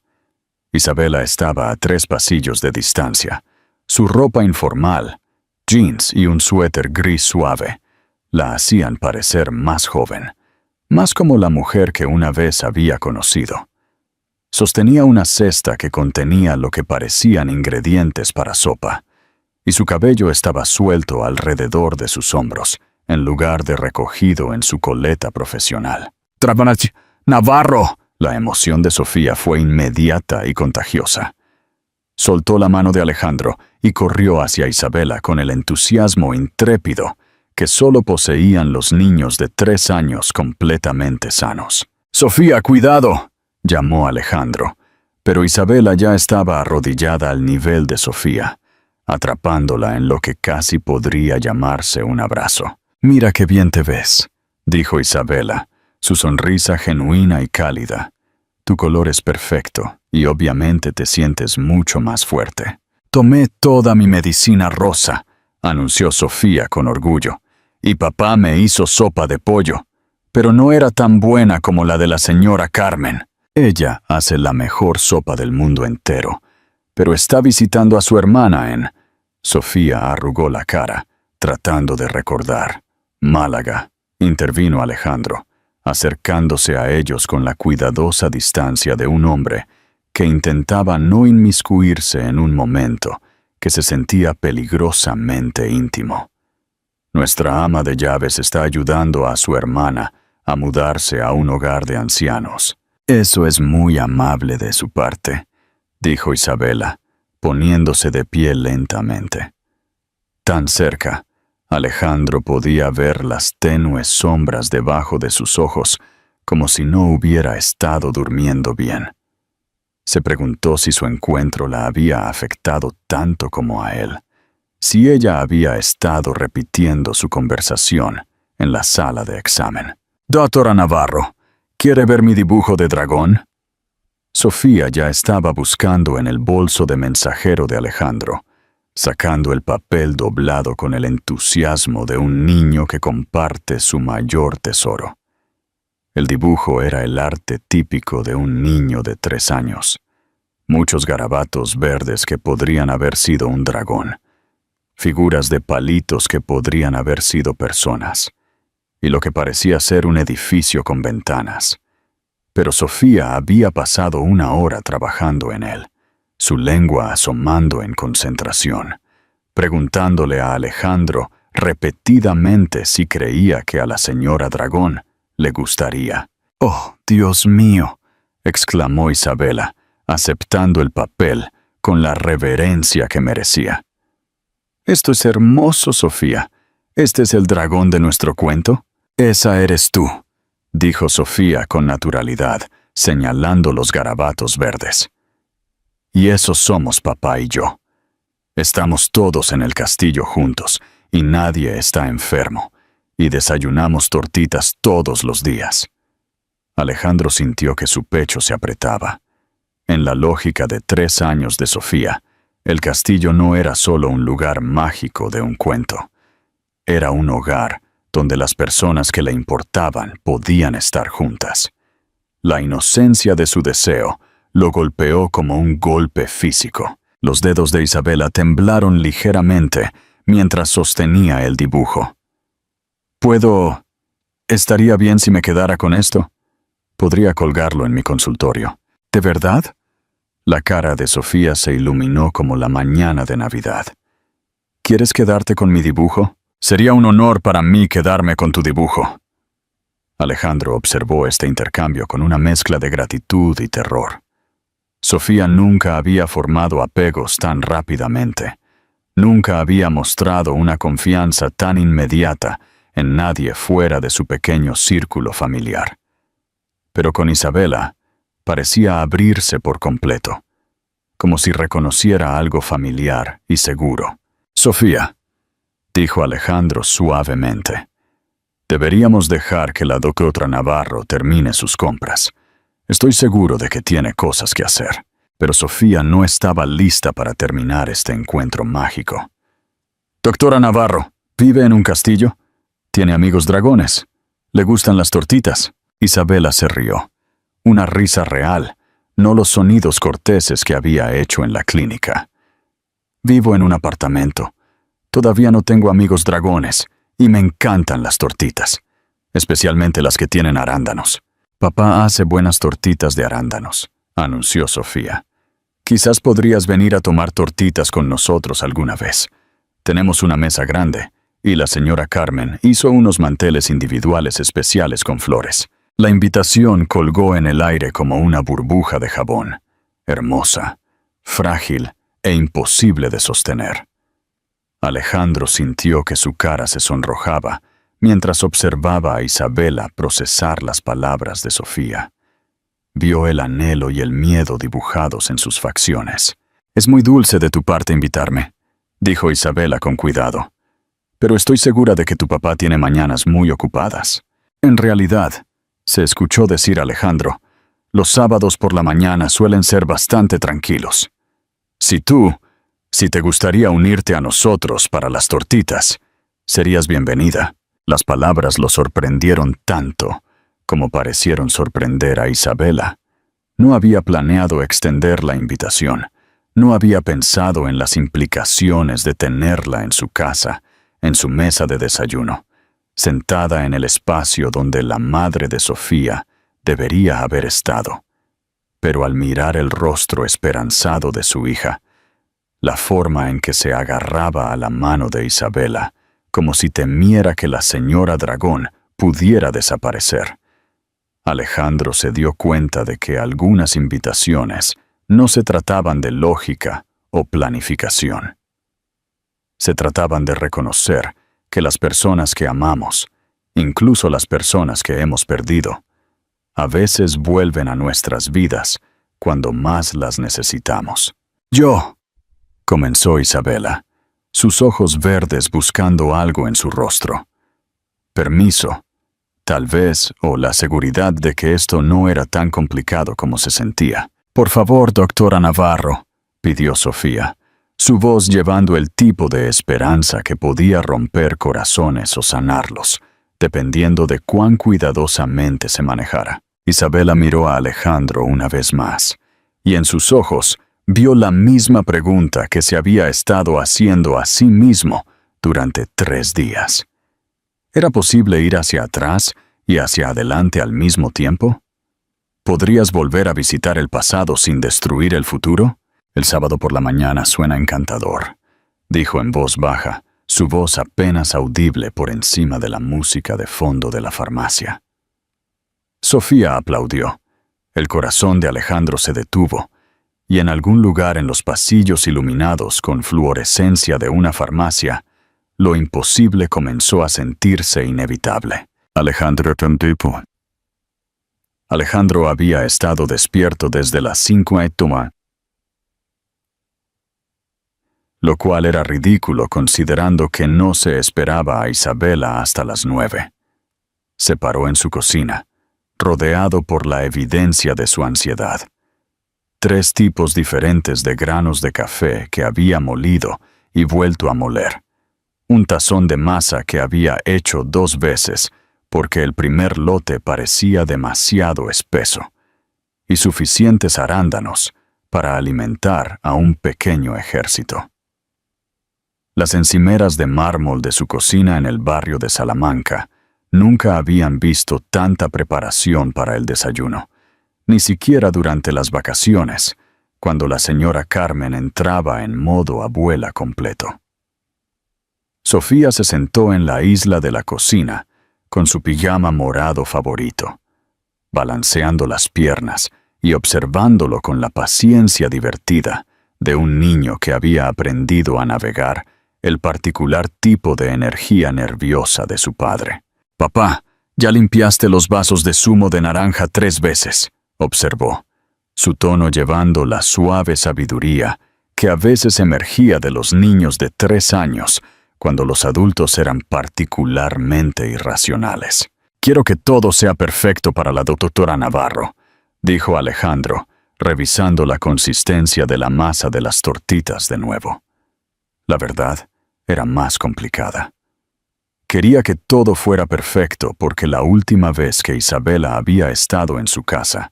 A: Isabela estaba a 3 pasillos de distancia. Su ropa informal, jeans y un suéter gris suave, la hacían parecer más joven, más como la mujer que una vez había conocido. Sostenía una cesta que contenía lo que parecían ingredientes para sopa, y su cabello estaba suelto alrededor de sus hombros, en lugar de recogido en su coleta profesional. «Navarro». La emoción de Sofía fue inmediata y contagiosa. Soltó la mano de Alejandro y corrió hacia Isabela con el entusiasmo intrépido que solo poseían los niños de 3 años completamente sanos. «Sofía, cuidado», llamó Alejandro, pero Isabela ya estaba arrodillada al nivel de Sofía, atrapándola en lo que casi podría llamarse un abrazo. «Mira qué bien te ves», dijo Isabela, su sonrisa genuina y cálida. «Tu color es perfecto y obviamente te sientes mucho más fuerte». «Tomé toda mi medicina rosa», anunció Sofía con orgullo, «y papá me hizo sopa de pollo, pero no era tan buena como la de la señora Carmen. Ella hace la mejor sopa del mundo entero, pero está visitando a su hermana en...» Sofía arrugó la cara, tratando de recordar. «Málaga», intervino Alejandro. acercándose a ellos con la cuidadosa distancia de un hombre que intentaba no inmiscuirse en un momento que se sentía peligrosamente íntimo. Nuestra ama de llaves está ayudando a su hermana a mudarse a un hogar de ancianos. Eso es muy amable de su parte, dijo Isabela, poniéndose de pie lentamente. Tan cerca, Alejandro podía ver las tenues sombras debajo de sus ojos, como si no hubiera estado durmiendo bien. Se preguntó si su encuentro la había afectado tanto como a él, si ella había estado repitiendo su conversación en la sala de examen. «Doctora Navarro, ¿quiere ver mi dibujo de dragón?» Sofía ya estaba buscando en el bolso de mensajero de Alejandro, sacando el papel doblado con el entusiasmo de un niño que comparte su mayor tesoro. El dibujo era el arte típico de un niño de 3 años. Muchos garabatos verdes que podrían haber sido un dragón, figuras de palitos que podrían haber sido personas, y lo que parecía ser un edificio con ventanas. Pero Sofía había pasado 1 hora trabajando en él, su lengua asomando en concentración, preguntándole a Alejandro repetidamente si creía que a la señora Dragón le gustaría. «Oh, Dios mío», exclamó Isabela, aceptando el papel con la reverencia que merecía. «Esto es hermoso, Sofía. ¿Este es el dragón de nuestro cuento?» «Esa eres tú», dijo Sofía con naturalidad, señalando los garabatos verdes. «Y esos somos papá y yo. Estamos todos en el castillo juntos, y nadie está enfermo, y desayunamos tortitas todos los días». Alejandro sintió que su pecho se apretaba. En la lógica de 3 años de Sofía, el castillo no era solo un lugar mágico de un cuento. Era un hogar donde las personas que le importaban podían estar juntas. La inocencia de su deseo lo golpeó como un golpe físico. Los dedos de Isabela temblaron ligeramente mientras sostenía el dibujo. ¿Estaría bien si me quedara con esto? Podría colgarlo en mi consultorio. ¿De verdad?» La cara de Sofía se iluminó como la mañana de Navidad. ¿Quieres quedarte con mi dibujo? Sería un honor para mí quedarme con tu dibujo. Alejandro observó este intercambio con una mezcla de gratitud y terror. Sofía nunca había formado apegos tan rápidamente. Nunca había mostrado una confianza tan inmediata en nadie fuera de su pequeño círculo familiar. Pero con Isabela parecía abrirse por completo, como si reconociera algo familiar y seguro. «Sofía», dijo Alejandro suavemente, «deberíamos dejar que la doctora Navarro termine sus compras. Estoy seguro de que tiene cosas que hacer». Pero Sofía no estaba lista para terminar este encuentro mágico. «Doctora Navarro, ¿vive en un castillo? ¿Tiene amigos dragones? ¿Le gustan las tortitas?» Isabela se rió. Una risa real, no los sonidos corteses que había hecho en la clínica. «Vivo en un apartamento. Todavía no tengo amigos dragones y me encantan las tortitas, especialmente las que tienen arándanos. Papá hace buenas tortitas de arándanos», anunció Sofía. «Quizás podrías venir a tomar tortitas con nosotros alguna vez. Tenemos una mesa grande, y la señora Carmen hizo unos manteles individuales especiales con flores». La invitación colgó en el aire como una burbuja de jabón, hermosa, frágil e imposible de sostener. Alejandro sintió que su cara se sonrojaba mientras observaba a Isabela procesar las palabras de Sofía. Vio el anhelo y el miedo dibujados en sus facciones. «Es muy dulce de tu parte invitarme», dijo Isabela con cuidado. «Pero estoy segura de que tu papá tiene mañanas muy ocupadas». «En realidad», se escuchó decir Alejandro, «los sábados por la mañana suelen ser bastante tranquilos. Si te gustaría unirte a nosotros para las tortitas, serías bienvenida». Las palabras lo sorprendieron tanto como parecieron sorprender a Isabela. No había planeado extender la invitación. No había pensado en las implicaciones de tenerla en su casa, en su mesa de desayuno. sentada en el espacio donde la madre de Sofía debería haber estado. Pero al mirar el rostro esperanzado de su hija, la forma en que se agarraba a la mano de Isabela, como si temiera que la señora dragón pudiera desaparecer, Alejandro se dio cuenta de que algunas invitaciones no se trataban de lógica o planificación. Se trataban de reconocer que las personas que amamos, incluso las personas que hemos perdido, a veces vuelven a nuestras vidas cuando más las necesitamos. «Yo», comenzó Isabela, sus ojos verdes buscando algo en su rostro. Permiso, tal vez, o la seguridad de que esto no era tan complicado como se sentía. «Por favor, doctora Navarro», pidió Sofía, su voz llevando el tipo de esperanza que podía romper corazones o sanarlos, dependiendo de cuán cuidadosamente se manejara. Isabela miró a Alejandro una vez más, y en sus ojos vio la misma pregunta que se había estado haciendo a sí mismo durante 3 días. ¿Era posible ir hacia atrás y hacia adelante al mismo tiempo? ¿Podrías volver a visitar el pasado sin destruir el futuro? «El sábado por la mañana suena encantador», dijo en voz baja, su voz apenas audible por encima de la música de fondo de la farmacia. Sofía aplaudió. El corazón de Alejandro se detuvo, y en algún lugar en los pasillos iluminados con fluorescencia de una farmacia, lo imposible comenzó a sentirse inevitable. Alejandro había estado despierto desde las 5:00, lo cual era ridículo considerando que no se esperaba a Isabela hasta las 9. Se paró en su cocina, rodeado por la evidencia de su ansiedad. 3 tipos diferentes de granos de café que había molido y vuelto a moler. Un tazón de masa que había hecho 2 veces porque el primer lote parecía demasiado espeso, y suficientes arándanos para alimentar a un pequeño ejército. Las encimeras de mármol de su cocina en el barrio de Salamanca nunca habían visto tanta preparación para el desayuno, ni siquiera durante las vacaciones, cuando la señora Carmen entraba en modo abuela completo. Sofía se sentó en la isla de la cocina, con su pijama morado favorito, balanceando las piernas y observándolo con la paciencia divertida de un niño que había aprendido a navegar el particular tipo de energía nerviosa de su padre. «Papá, ya limpiaste los vasos de zumo de naranja 3 veces», observó, su tono llevando la suave sabiduría que a veces emergía de los niños de 3 años, cuando los adultos eran particularmente irracionales. «Quiero que todo sea perfecto para la doctora Navarro», dijo Alejandro, revisando la consistencia de la masa de las tortitas de nuevo. La verdad, era más complicada. Quería que todo fuera perfecto porque la última vez que Isabela había estado en su casa,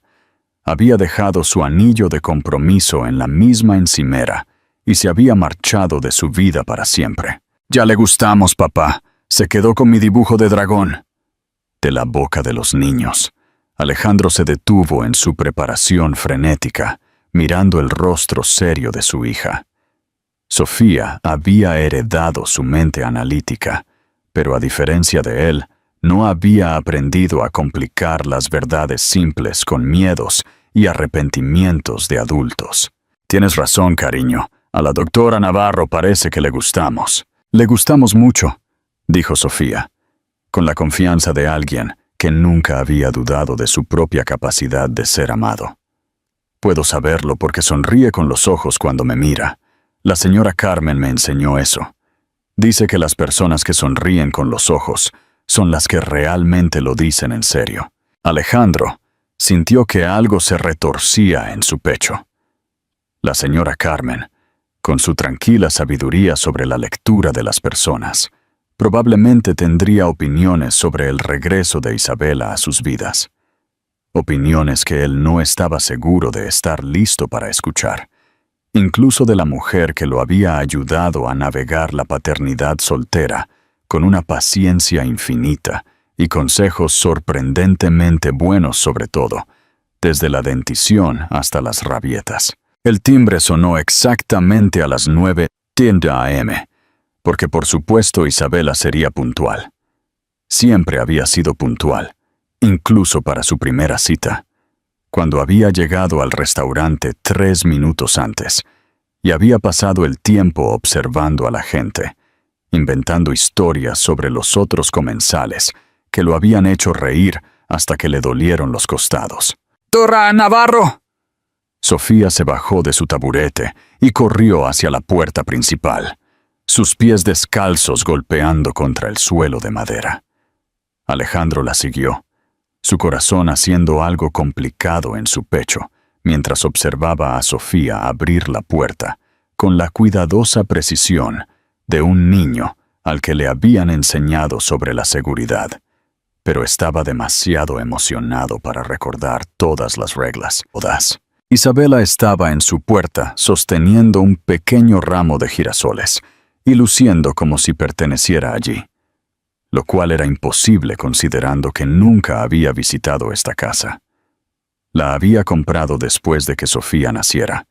A: había dejado su anillo de compromiso en la misma encimera y se había marchado de su vida para siempre. «Ya le gustamos, papá. Se quedó con mi dibujo de dragón». De la boca de los niños, Alejandro se detuvo en su preparación frenética, mirando el rostro serio de su hija. Sofía había heredado su mente analítica, pero a diferencia de él, no había aprendido a complicar las verdades simples con miedos y arrepentimientos de adultos. «Tienes razón, cariño. A la doctora Navarro parece que le gustamos». «Le gustamos mucho», dijo Sofía, con la confianza de alguien que nunca había dudado de su propia capacidad de ser amado. «Puedo saberlo porque sonríe con los ojos cuando me mira. La señora Carmen me enseñó eso. Dice que las personas que sonríen con los ojos son las que realmente lo dicen en serio». Alejandro sintió que algo se retorcía en su pecho. La señora Carmen, con su tranquila sabiduría sobre la lectura de las personas, probablemente tendría opiniones sobre el regreso de Isabela a sus vidas. Opiniones que él no estaba seguro de estar listo para escuchar, incluso de la mujer que lo había ayudado a navegar la paternidad soltera con una paciencia infinita y consejos sorprendentemente buenos sobre todo, desde la dentición hasta las rabietas. El timbre sonó exactamente a las 9:10 a.m., porque por supuesto Isabela sería puntual. Siempre había sido puntual, incluso para su primera cita, cuando había llegado al restaurante 3 minutos antes, y había pasado el tiempo observando a la gente, inventando historias sobre los otros comensales que lo habían hecho reír hasta que le dolieron los costados. ¡Torra, Navarro! Sofía se bajó de su taburete y corrió hacia la puerta principal, sus pies descalzos golpeando contra el suelo de madera. Alejandro la siguió, su corazón haciendo algo complicado en su pecho, mientras observaba a Sofía abrir la puerta con la cuidadosa precisión de un niño al que le habían enseñado sobre la seguridad, pero estaba demasiado emocionado para recordar todas las reglas. Isabela estaba en su puerta sosteniendo un pequeño ramo de girasoles y luciendo como si perteneciera allí, lo cual era imposible considerando que nunca había visitado esta casa. La había comprado después de que Sofía naciera,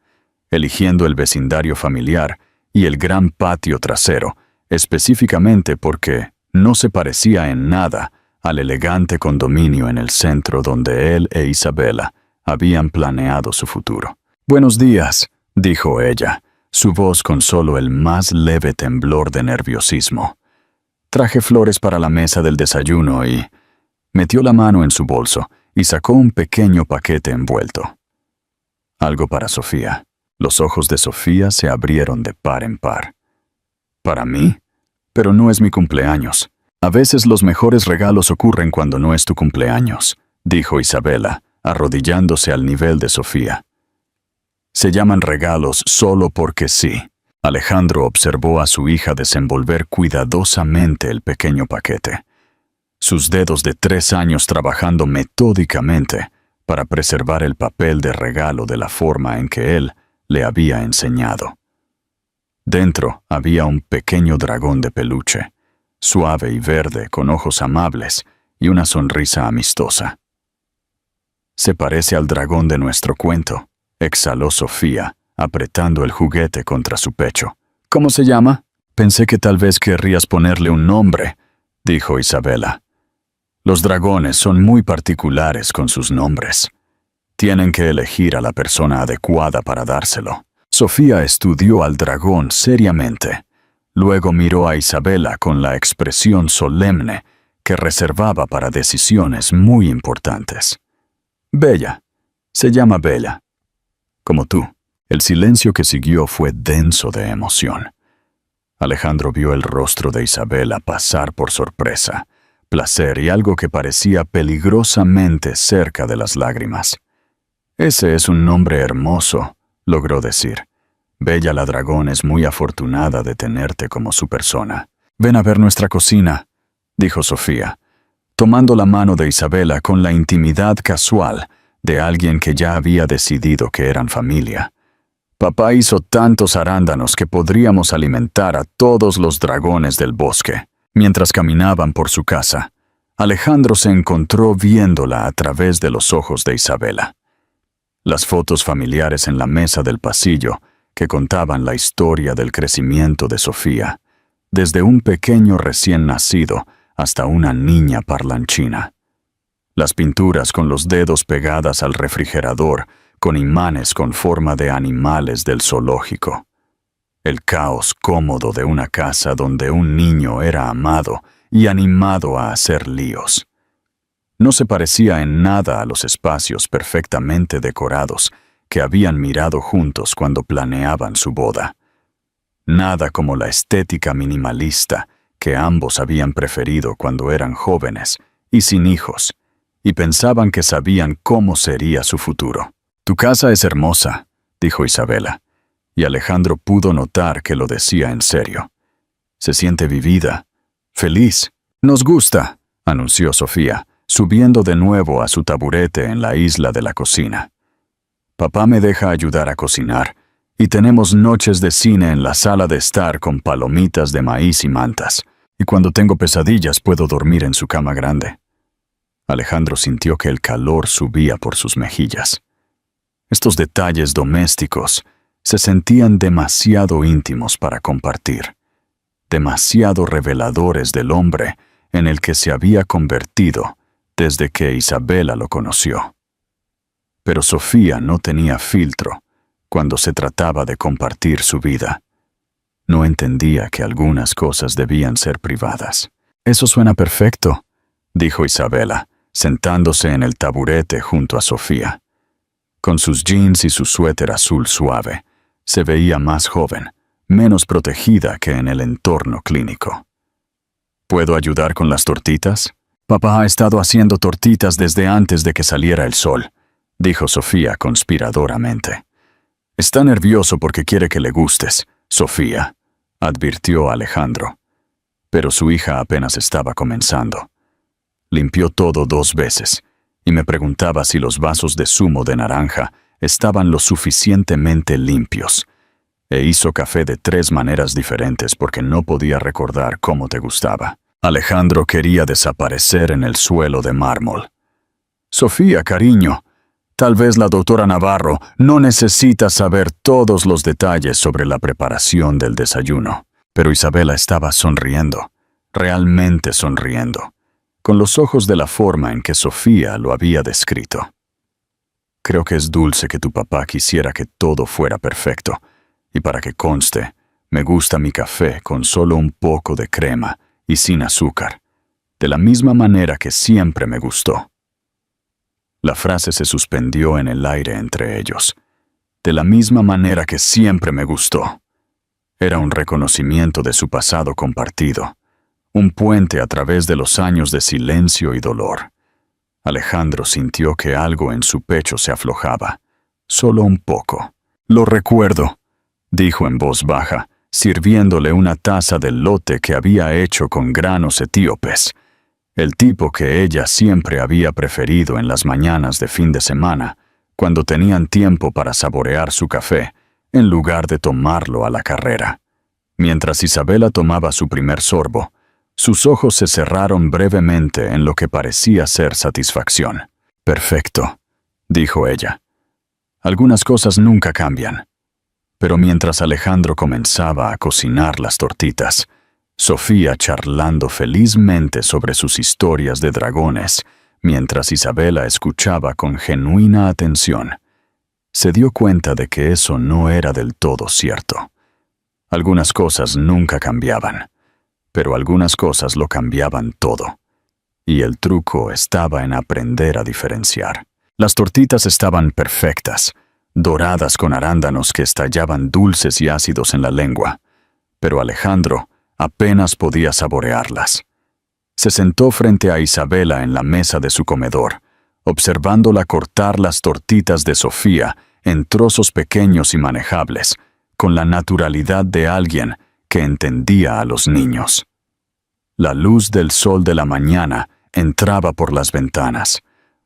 A: eligiendo el vecindario familiar y el gran patio trasero, específicamente porque no se parecía en nada al elegante condominio en el centro donde él e Isabela habían planeado su futuro. «Buenos días», dijo ella, su voz con solo el más leve temblor de nerviosismo. «Traje flores para la mesa del desayuno y...» Metió la mano en su bolso y sacó un pequeño paquete envuelto. Algo para Sofía. Los ojos de Sofía se abrieron de par en par. «¿Para mí? Pero no es mi cumpleaños. A veces los mejores regalos ocurren cuando no es tu cumpleaños», dijo Isabela, arrodillándose al nivel de Sofía. «Se llaman regalos solo porque sí». Alejandro observó a su hija desenvolver cuidadosamente el pequeño paquete, sus dedos de 3 años trabajando metódicamente para preservar el papel de regalo de la forma en que él le había enseñado. Dentro había un pequeño dragón de peluche, suave y verde, con ojos amables y una sonrisa amistosa. «Se parece al dragón de nuestro cuento», exhaló Sofía, apretando el juguete contra su pecho. «¿Cómo se llama?» «Pensé que tal vez querrías ponerle un nombre», dijo Isabela. «Los dragones son muy particulares con sus nombres. Tienen que elegir a la persona adecuada para dárselo». Sofía estudió al dragón seriamente. Luego miró a Isabela con la expresión solemne que reservaba para decisiones muy importantes. «Bella. Se llama Bella. Como tú». El silencio que siguió fue denso de emoción. Alejandro vio el rostro de Isabela pasar por sorpresa, placer y algo que parecía peligrosamente cerca de las lágrimas. «Ese es un nombre hermoso», logró decir. «Bella la dragón es muy afortunada de tenerte como su persona». «Ven a ver nuestra cocina», dijo Sofía, tomando la mano de Isabela con la intimidad casual de alguien que ya había decidido que eran familia. «Papá hizo tantos arándanos que podríamos alimentar a todos los dragones del bosque». Mientras caminaban por su casa, Alejandro se encontró viéndola a través de los ojos de Isabela. Las fotos familiares en la mesa del pasillo que contaban la historia del crecimiento de Sofía, desde un pequeño recién nacido hasta una niña parlanchina. Las pinturas con los dedos pegadas al refrigerador con imanes con forma de animales del zoológico. El caos cómodo de una casa donde un niño era amado y animado a hacer líos. No se parecía en nada a los espacios perfectamente decorados que habían mirado juntos cuando planeaban su boda. Nada como la estética minimalista que ambos habían preferido cuando eran jóvenes y sin hijos, y pensaban que sabían cómo sería su futuro. «Tu casa es hermosa», dijo Isabela, y Alejandro pudo notar que lo decía en serio. «Se siente vivida, feliz». «Nos gusta», anunció Sofía, subiendo de nuevo a su taburete en la isla de la cocina. «Papá me deja ayudar a cocinar, y tenemos noches de cine en la sala de estar con palomitas de maíz y mantas. y cuando tengo pesadillas puedo dormir en su cama grande. Alejandro sintió que el calor subía por sus mejillas. Estos detalles domésticos se sentían demasiado íntimos para compartir, demasiado reveladores del hombre en el que se había convertido desde que Isabela lo conoció. Pero Sofía no tenía filtro cuando se trataba de compartir su vida. No entendía que algunas cosas debían ser privadas. «Eso suena perfecto», dijo Isabela, sentándose en el taburete junto a Sofía. Con sus jeans y su suéter azul suave, se veía más joven, menos protegida que en el entorno clínico. «¿Puedo ayudar con las tortitas?» «Papá ha estado haciendo tortitas desde antes de que saliera el sol», dijo Sofía conspiradoramente. «Está nervioso porque quiere que le gustes, Sofía», advirtió Alejandro. Pero su hija apenas estaba comenzando. Limpió todo 2 veces y me preguntaba si los vasos de zumo de naranja estaban lo suficientemente limpios. E hizo café de 3 maneras diferentes porque no podía recordar cómo te gustaba. Alejandro quería desaparecer en el suelo de mármol. «Sofía, cariño, tal vez la doctora Navarro no necesita saber todos los detalles sobre la preparación del desayuno». Pero Isabela estaba sonriendo, realmente sonriendo, con los ojos de la forma en que Sofía lo había descrito. «Creo que es dulce que tu papá quisiera que todo fuera perfecto, y para que conste, me gusta mi café con solo un poco de crema y sin azúcar, de la misma manera que siempre me gustó». La frase se suspendió en el aire entre ellos. «De la misma manera que siempre me gustó». Era un reconocimiento de su pasado compartido, un puente a través de los años de silencio y dolor. Alejandro sintió que algo en su pecho se aflojaba, solo un poco. «Lo recuerdo», dijo en voz baja, sirviéndole una taza del lote que había hecho con granos etíopes, el tipo que ella siempre había preferido en las mañanas de fin de semana, cuando tenían tiempo para saborear su café, en lugar de tomarlo a la carrera. Mientras Isabela tomaba su primer sorbo, sus ojos se cerraron brevemente en lo que parecía ser satisfacción. «Perfecto», dijo ella. «Algunas cosas nunca cambian». Pero mientras Alejandro comenzaba a cocinar las tortitas, Sofía charlando felizmente sobre sus historias de dragones, mientras Isabela escuchaba con genuina atención, se dio cuenta de que eso no era del todo cierto. Algunas cosas nunca cambiaban, pero algunas cosas lo cambiaban todo. Y el truco estaba en aprender a diferenciar. Las tortitas estaban perfectas, doradas con arándanos que estallaban dulces y ácidos en la lengua, pero Alejandro apenas podía saborearlas. Se sentó frente a Isabela en la mesa de su comedor, observándola cortar las tortitas de Sofía en trozos pequeños y manejables, con la naturalidad de alguien que entendía a los niños. La luz del sol de la mañana entraba por las ventanas,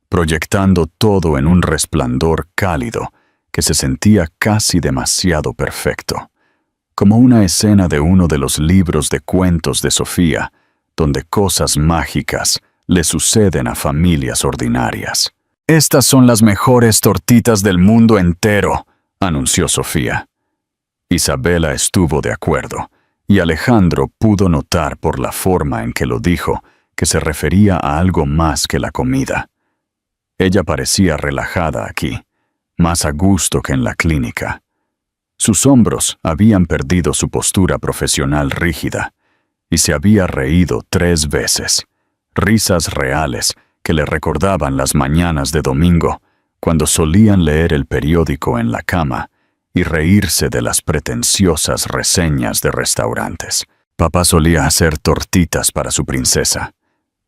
A: proyectando todo en un resplandor cálido que se sentía casi demasiado perfecto, como una escena de uno de los libros de cuentos de Sofía, donde cosas mágicas le suceden a familias ordinarias. «Estas son las mejores tortitas del mundo entero», anunció Sofía. Isabela estuvo de acuerdo, y Alejandro pudo notar por la forma en que lo dijo que se refería a algo más que la comida. Ella parecía relajada aquí, más a gusto que en la clínica. Sus hombros habían perdido su postura profesional rígida, y se había reído 3 veces, risas reales que le recordaban las mañanas de domingo, cuando solían leer el periódico en la cama y reírse de las pretenciosas reseñas de restaurantes. «Papá solía hacer tortitas para su princesa»,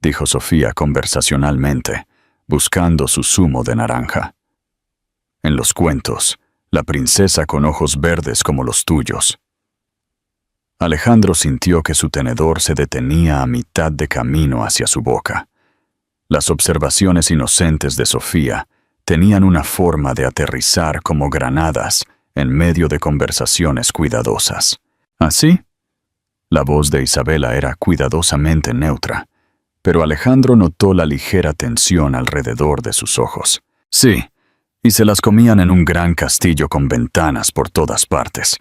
A: dijo Sofía conversacionalmente, buscando su zumo de naranja. «En los cuentos, la princesa con ojos verdes como los tuyos». Alejandro sintió que su tenedor se detenía a mitad de camino hacia su boca. Las observaciones inocentes de Sofía tenían una forma de aterrizar como granadas en medio de conversaciones cuidadosas. «¿Así? La voz de Isabela era cuidadosamente neutra, pero Alejandro notó la ligera tensión alrededor de sus ojos. Sí, y se las comían en un gran castillo con ventanas por todas partes,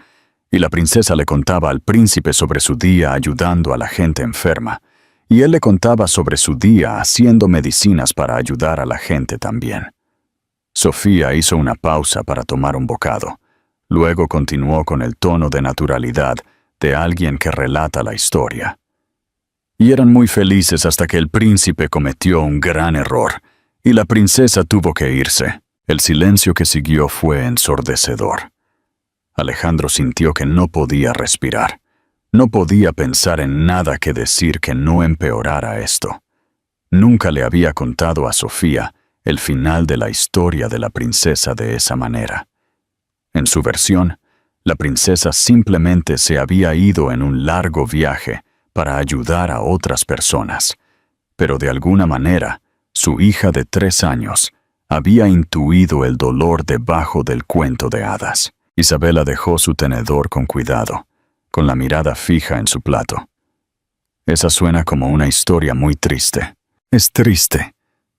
A: y la princesa le contaba al príncipe sobre su día ayudando a la gente enferma, y él le contaba sobre su día haciendo medicinas para ayudar a la gente también. Sofía hizo una pausa para tomar un bocado. Luego continuó con el tono de naturalidad de alguien que relata la historia. Y eran muy felices hasta que el príncipe cometió un gran error, y la princesa tuvo que irse. El silencio que siguió fue ensordecedor. Alejandro sintió que no podía respirar. No podía pensar en nada que decir que no empeorara esto. Nunca le había contado a Sofía el final de la historia de la princesa de esa manera. En su versión, la princesa simplemente se había ido en un largo viaje para ayudar a otras personas, pero de alguna manera, su hija de 3 años había intuido el dolor debajo del cuento de hadas. Isabela dejó su tenedor con cuidado, con la mirada fija en su plato. Esa suena como una historia muy triste. Es triste,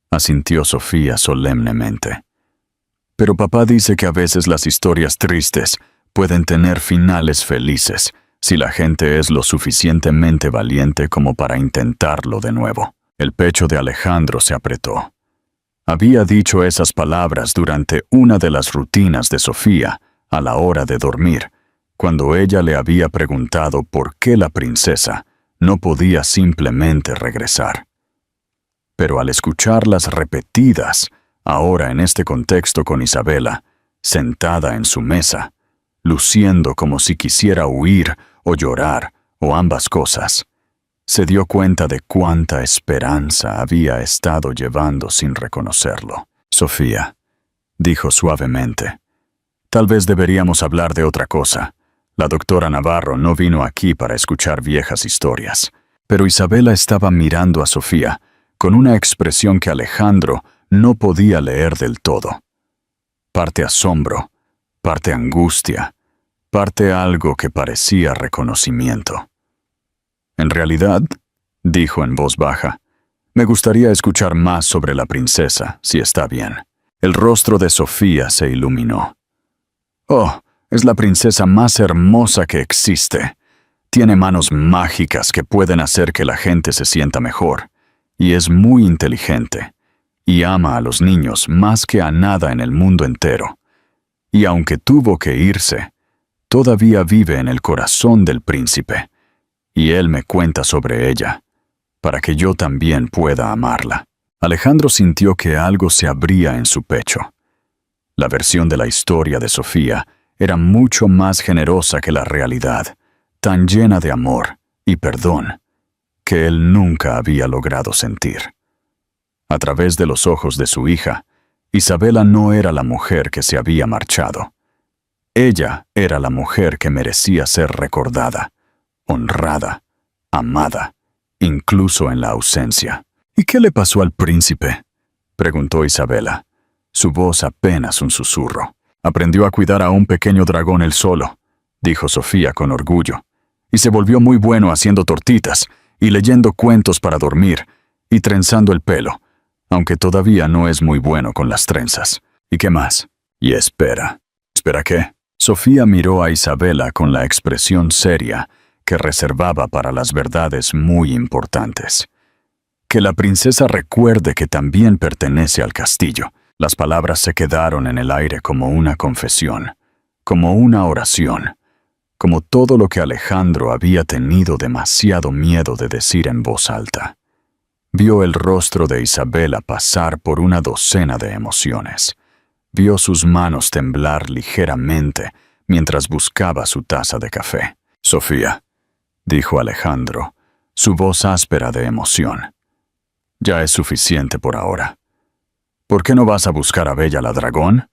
A: asintió Sofía solemnemente. Pero papá dice que a veces las historias tristes pueden tener finales felices si la gente es lo suficientemente valiente como para intentarlo de nuevo. El pecho de Alejandro se apretó. Había dicho esas palabras durante una de las rutinas de Sofía a la hora de dormir, cuando ella le había preguntado por qué la princesa no podía simplemente regresar. Pero al escucharlas repetidas, ahora en este contexto con Isabela, sentada en su mesa, luciendo como si quisiera huir o llorar o ambas cosas, se dio cuenta de cuánta esperanza había estado llevando sin reconocerlo. Sofía, dijo suavemente, tal vez deberíamos hablar de otra cosa. La doctora Navarro no vino aquí para escuchar viejas historias. Pero Isabela estaba mirando a Sofía con una expresión que Alejandro no podía leer del todo. Parte asombro, parte angustia, parte algo que parecía reconocimiento. En realidad, dijo en voz baja, me gustaría escuchar más sobre la princesa, si está bien. El rostro de Sofía se iluminó. Oh, es la princesa más hermosa que existe. Tiene manos mágicas que pueden hacer que la gente se sienta mejor, y es muy inteligente, y ama a los niños más que a nada en el mundo entero. Y aunque tuvo que irse, todavía vive en el corazón del príncipe, y él me cuenta sobre ella, para que yo también pueda amarla. Alejandro sintió que algo se abría en su pecho. La versión de la historia de Sofía era mucho más generosa que la realidad, tan llena de amor y perdón, que él nunca había logrado sentir. A través de los ojos de su hija, Isabela no era la mujer que se había marchado. Ella era la mujer que merecía ser recordada, honrada, amada, incluso en la ausencia. ¿Y qué le pasó al príncipe?, preguntó Isabela, su voz apenas un susurro. Aprendió a cuidar a un pequeño dragón él solo, dijo Sofía con orgullo, y se volvió muy bueno haciendo tortitas y leyendo cuentos para dormir y trenzando el pelo, aunque todavía no es muy bueno con las trenzas. ¿Y qué más? Y espera. ¿Espera qué? Sofía miró a Isabela con la expresión seria que reservaba para las verdades muy importantes. Que la princesa recuerde que también pertenece al castillo. Las palabras se quedaron en el aire como una confesión, como una oración, como todo lo que Alejandro había tenido demasiado miedo de decir en voz alta. Vio el rostro de Isabela pasar por una docena de emociones. Vio sus manos temblar ligeramente mientras buscaba su taza de café. Sofía, dijo Alejandro, su voz áspera de emoción. Ya es suficiente por ahora. ¿Por qué no vas a buscar a Bella la dragón?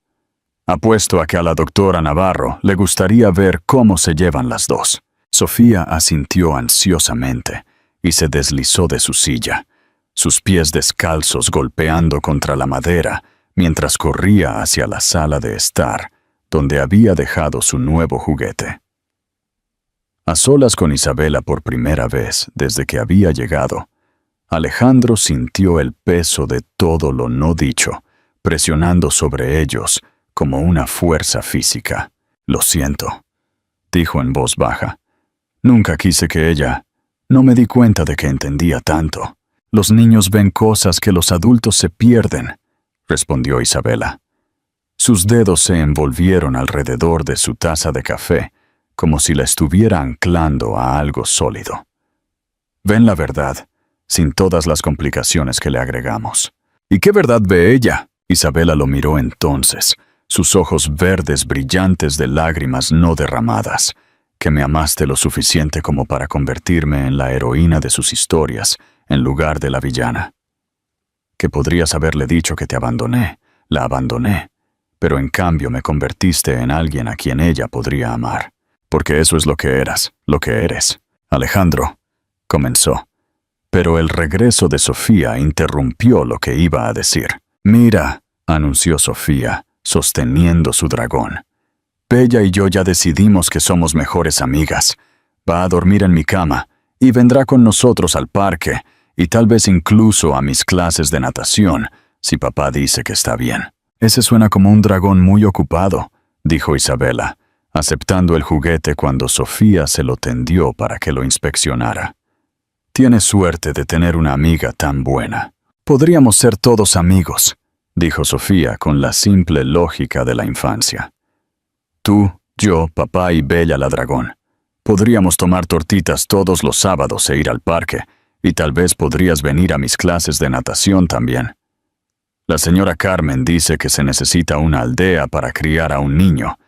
A: Apuesto a que a la doctora Navarro le gustaría ver cómo se llevan las dos. Sofía asintió ansiosamente y se deslizó de su silla, sus pies descalzos golpeando contra la madera mientras corría hacia la sala de estar, donde había dejado su nuevo juguete. A solas con Isabela por primera vez desde que había llegado, Alejandro sintió el peso de todo lo no dicho, presionando sobre ellos como una fuerza física. «Lo siento», dijo en voz baja. «Nunca quise que ella... No me di cuenta de que entendía tanto. Los niños ven cosas que los adultos se pierden», respondió Isabela. Sus dedos se envolvieron alrededor de su taza de café, como si la estuviera anclando a algo sólido. «Ven la verdad, sin todas las complicaciones que le agregamos». «¿Y qué verdad ve ella?». Isabela lo miró entonces, sus ojos verdes brillantes de lágrimas no derramadas. «Que me amaste lo suficiente como para convertirme en la heroína de sus historias, en lugar de la villana. Que podrías haberle dicho que te abandoné, la abandoné, pero en cambio me convertiste en alguien a quien ella podría amar. Porque eso es lo que eras, lo que eres». «Alejandro», comenzó, pero el regreso de Sofía interrumpió lo que iba a decir. «Mira», anunció Sofía, sosteniendo su dragón. «Bella y yo ya decidimos que somos mejores amigas. Va a dormir en mi cama y vendrá con nosotros al parque y tal vez incluso a mis clases de natación, si papá dice que está bien». «Ese suena como un dragón muy ocupado», dijo Isabela, aceptando el juguete cuando Sofía se lo tendió para que lo inspeccionara. «Tienes suerte de tener una amiga tan buena». «Podríamos ser todos amigos», dijo Sofía con la simple lógica de la infancia. «Tú, yo, papá y Bella la dragón. Podríamos tomar tortitas todos los sábados e ir al parque, y tal vez podrías venir a mis clases de natación también. La señora Carmen dice que se necesita una aldea para criar a un niño,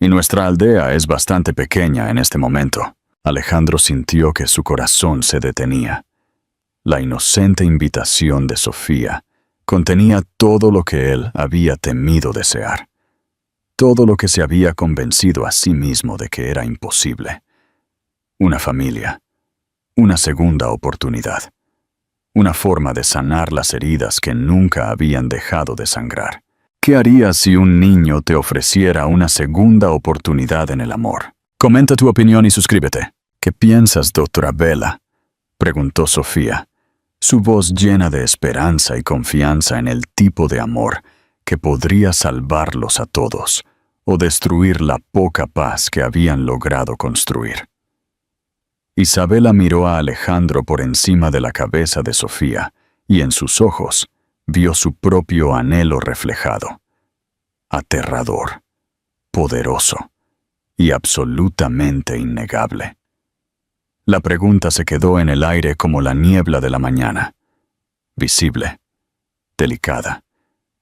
A: y nuestra aldea es bastante pequeña en este momento». Alejandro sintió que su corazón se detenía. La inocente invitación de Sofía contenía todo lo que él había temido desear, todo lo que se había convencido a sí mismo de que era imposible. Una familia, una segunda oportunidad, una forma de sanar las heridas que nunca habían dejado de sangrar. ¿Qué harías si un niño te ofreciera una segunda oportunidad en el amor? Comenta tu opinión y suscríbete. «¿Qué piensas, doctora Bella?», preguntó Sofía, su voz llena de esperanza y confianza en el tipo de amor que podría salvarlos a todos o destruir la poca paz que habían logrado construir. Isabela miró a Alejandro por encima de la cabeza de Sofía y en sus ojos vio su propio anhelo reflejado. Aterrador, poderoso y absolutamente innegable. La pregunta se quedó en el aire como la niebla de la mañana, visible, delicada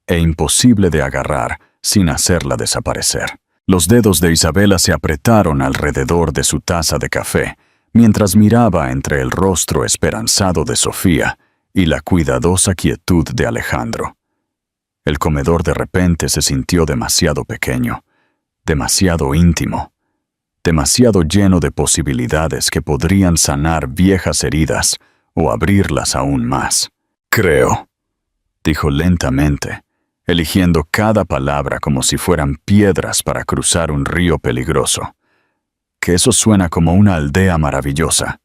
A: e imposible de agarrar sin hacerla desaparecer. Los dedos de Isabela se apretaron alrededor de su taza de café mientras miraba entre el rostro esperanzado de Sofía y la cuidadosa quietud de Alejandro. El comedor de repente se sintió demasiado pequeño, demasiado íntimo, demasiado lleno de posibilidades que podrían sanar viejas heridas o abrirlas aún más. «Creo», dijo lentamente, eligiendo cada palabra como si fueran piedras para cruzar un río peligroso, «que eso suena como una aldea maravillosa.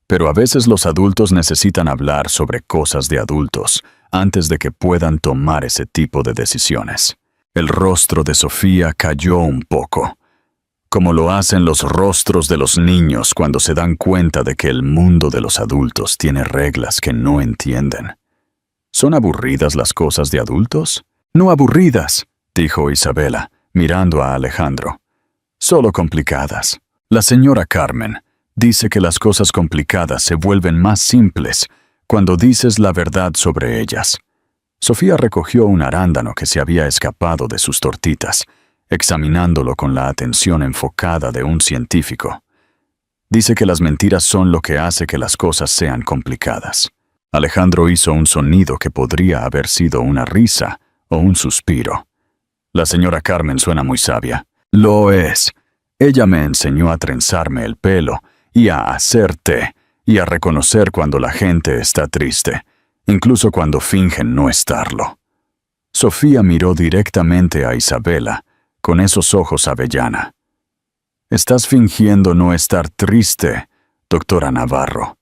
A: Pero a veces los adultos necesitan hablar sobre cosas de adultos antes de que puedan tomar ese tipo de decisiones». El rostro de Sofía cayó un poco, como lo hacen los rostros de los niños cuando se dan cuenta de que el mundo de los adultos tiene reglas que no entienden. ¿Son aburridas las cosas de adultos? «No aburridas», dijo Isabela, mirando a Alejandro. «Solo complicadas. La señora Carmen dice que las cosas complicadas se vuelven más simples cuando dices la verdad sobre ellas». Sofía recogió un arándano que se había escapado de sus tortitas, examinándolo con la atención enfocada de un científico. «Dice que las mentiras son lo que hace que las cosas sean complicadas». Alejandro hizo un sonido que podría haber sido una risa o un suspiro. «La señora Carmen suena muy sabia». «Lo es. Ella me enseñó a trenzarme el pelo y a hacer té y a reconocer cuando la gente está triste, incluso cuando fingen no estarlo». Sofía miró directamente a Isabela con esos ojos avellana. Estás fingiendo no estar triste, doctora Navarro.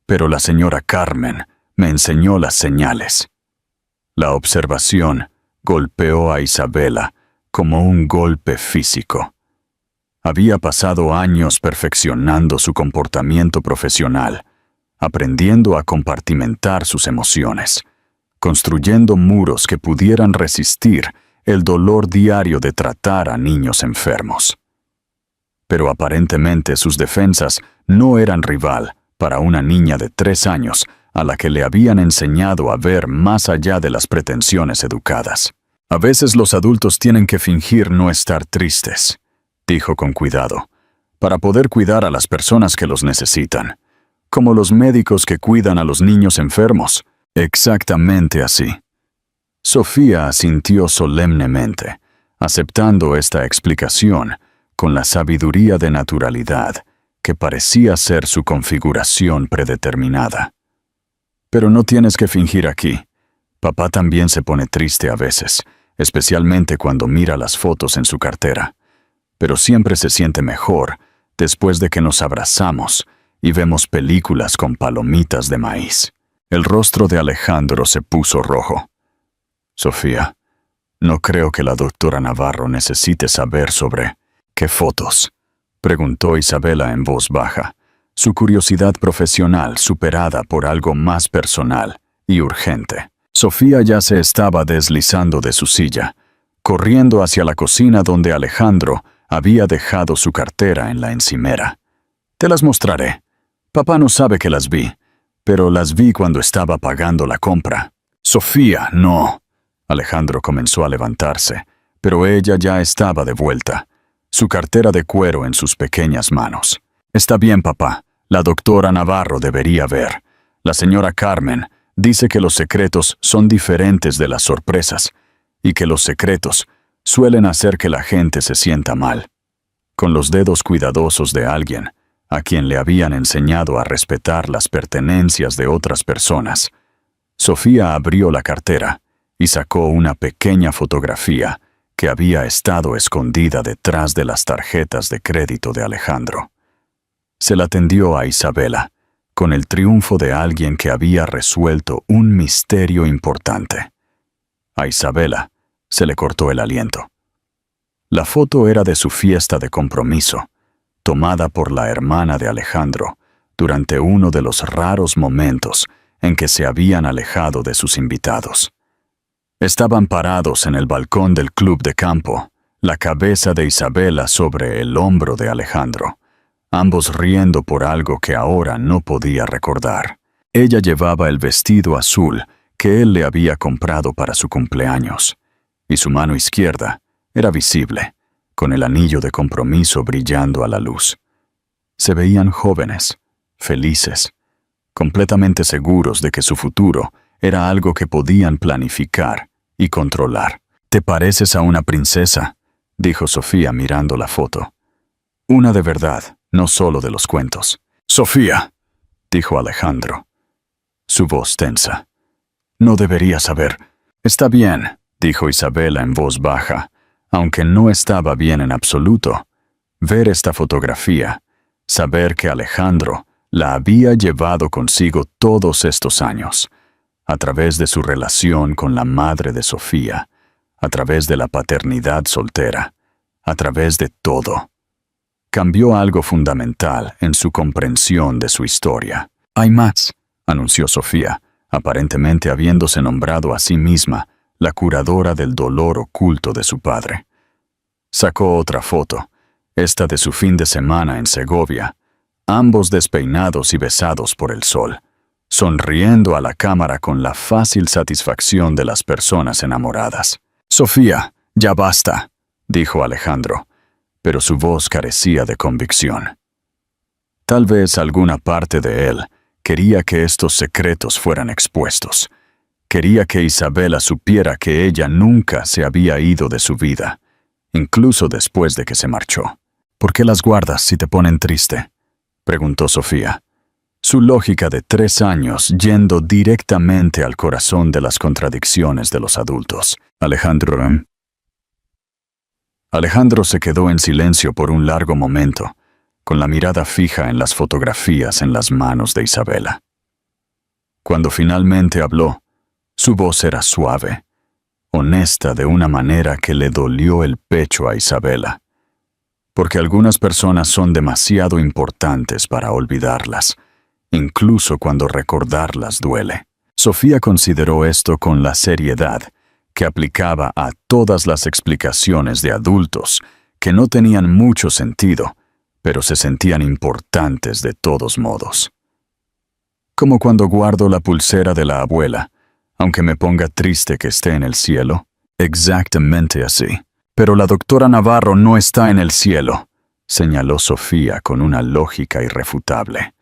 A: Pero la señora Carmen me enseñó las señales. La observación golpeó a Isabela como un golpe físico. Había pasado años perfeccionando su comportamiento profesional, aprendiendo a compartimentar sus emociones, construyendo muros que pudieran resistir el dolor diario de tratar a niños enfermos. Pero aparentemente sus defensas no eran rival para una niña de 3 años a la que le habían enseñado a ver más allá de las pretensiones educadas. A veces los adultos tienen que fingir no estar tristes, dijo con cuidado, para poder cuidar a las personas que los necesitan, como los médicos que cuidan a los niños enfermos. Exactamente así. Sofía asintió solemnemente, aceptando esta explicación con la sabiduría de naturalidad que parecía ser su configuración predeterminada. Pero no tienes que fingir aquí. Papá también se pone triste a veces, especialmente cuando mira las fotos en su cartera. Pero siempre se siente mejor después de que nos abrazamos y vemos películas con palomitas de maíz. El rostro de Alejandro se puso rojo. Sofía, no creo que la doctora Navarro necesite saber sobre ¿qué fotos?, preguntó Isabela en voz baja, su curiosidad profesional superada por algo más personal y urgente. Sofía ya se estaba deslizando de su silla, corriendo hacia la cocina donde Alejandro había dejado su cartera en la encimera. Te las mostraré. Papá no sabe que las vi, pero las vi cuando estaba pagando la compra. Sofía, no. Alejandro comenzó a levantarse, pero ella ya estaba de vuelta, su cartera de cuero en sus pequeñas manos. Está bien, papá. La doctora Navarro debería ver. La señora Carmen dice que los secretos son diferentes de las sorpresas y que los secretos suelen hacer que la gente se sienta mal. Con los dedos cuidadosos de alguien a quien le habían enseñado a respetar las pertenencias de otras personas, Sofía abrió la cartera y sacó una pequeña fotografía que había estado escondida detrás de las tarjetas de crédito de Alejandro. Se la tendió a Isabela, con el triunfo de alguien que había resuelto un misterio importante. A Isabela se le cortó el aliento. La foto era de su fiesta de compromiso, tomada por la hermana de Alejandro durante uno de los raros momentos en que se habían alejado de sus invitados. Estaban parados en el balcón del club de campo, la cabeza de Isabela sobre el hombro de Alejandro, ambos riendo por algo que ahora no podía recordar. Ella llevaba el vestido azul que él le había comprado para su cumpleaños, y su mano izquierda era visible, con el anillo de compromiso brillando a la luz. Se veían jóvenes, felices, completamente seguros de que su futuro era algo que podían planificar y controlar. «Te pareces a una princesa», dijo Sofía mirando la foto. «Una de verdad, no solo de los cuentos». «Sofía», dijo Alejandro, su voz tensa. «No deberías saber». «Está bien», dijo Isabela en voz baja, aunque no estaba bien en absoluto. Ver esta fotografía, saber que Alejandro la había llevado consigo todos estos años, a través de su relación con la madre de Sofía, a través de la paternidad soltera, a través de todo. Cambió algo fundamental en su comprensión de su historia. «Hay más», anunció Sofía, aparentemente habiéndose nombrado a sí misma la curadora del dolor oculto de su padre. Sacó otra foto, esta de su fin de semana en Segovia, ambos despeinados y besados por el sol, sonriendo a la cámara con la fácil satisfacción de las personas enamoradas. «Sofía, ya basta», dijo Alejandro, pero su voz carecía de convicción. Tal vez alguna parte de él quería que estos secretos fueran expuestos. Quería que Isabela supiera que ella nunca se había ido de su vida, incluso después de que se marchó. «¿Por qué las guardas si te ponen triste?», preguntó Sofía, su lógica de 3 años yendo directamente al corazón de las contradicciones de los adultos. Alejandro Alejandro se quedó en silencio por un largo momento, con la mirada fija en las fotografías en las manos de Isabela. Cuando finalmente habló, su voz era suave, honesta de una manera que le dolió el pecho a Isabela, porque algunas personas son demasiado importantes para olvidarlas, incluso cuando recordarlas duele. Sofía consideró esto con la seriedad que aplicaba a todas las explicaciones de adultos que no tenían mucho sentido, pero se sentían importantes de todos modos. Como cuando guardo la pulsera de la abuela, aunque me ponga triste que esté en el cielo. Exactamente así. Pero la doctora Navarro no está en el cielo, señaló Sofía con una lógica irrefutable.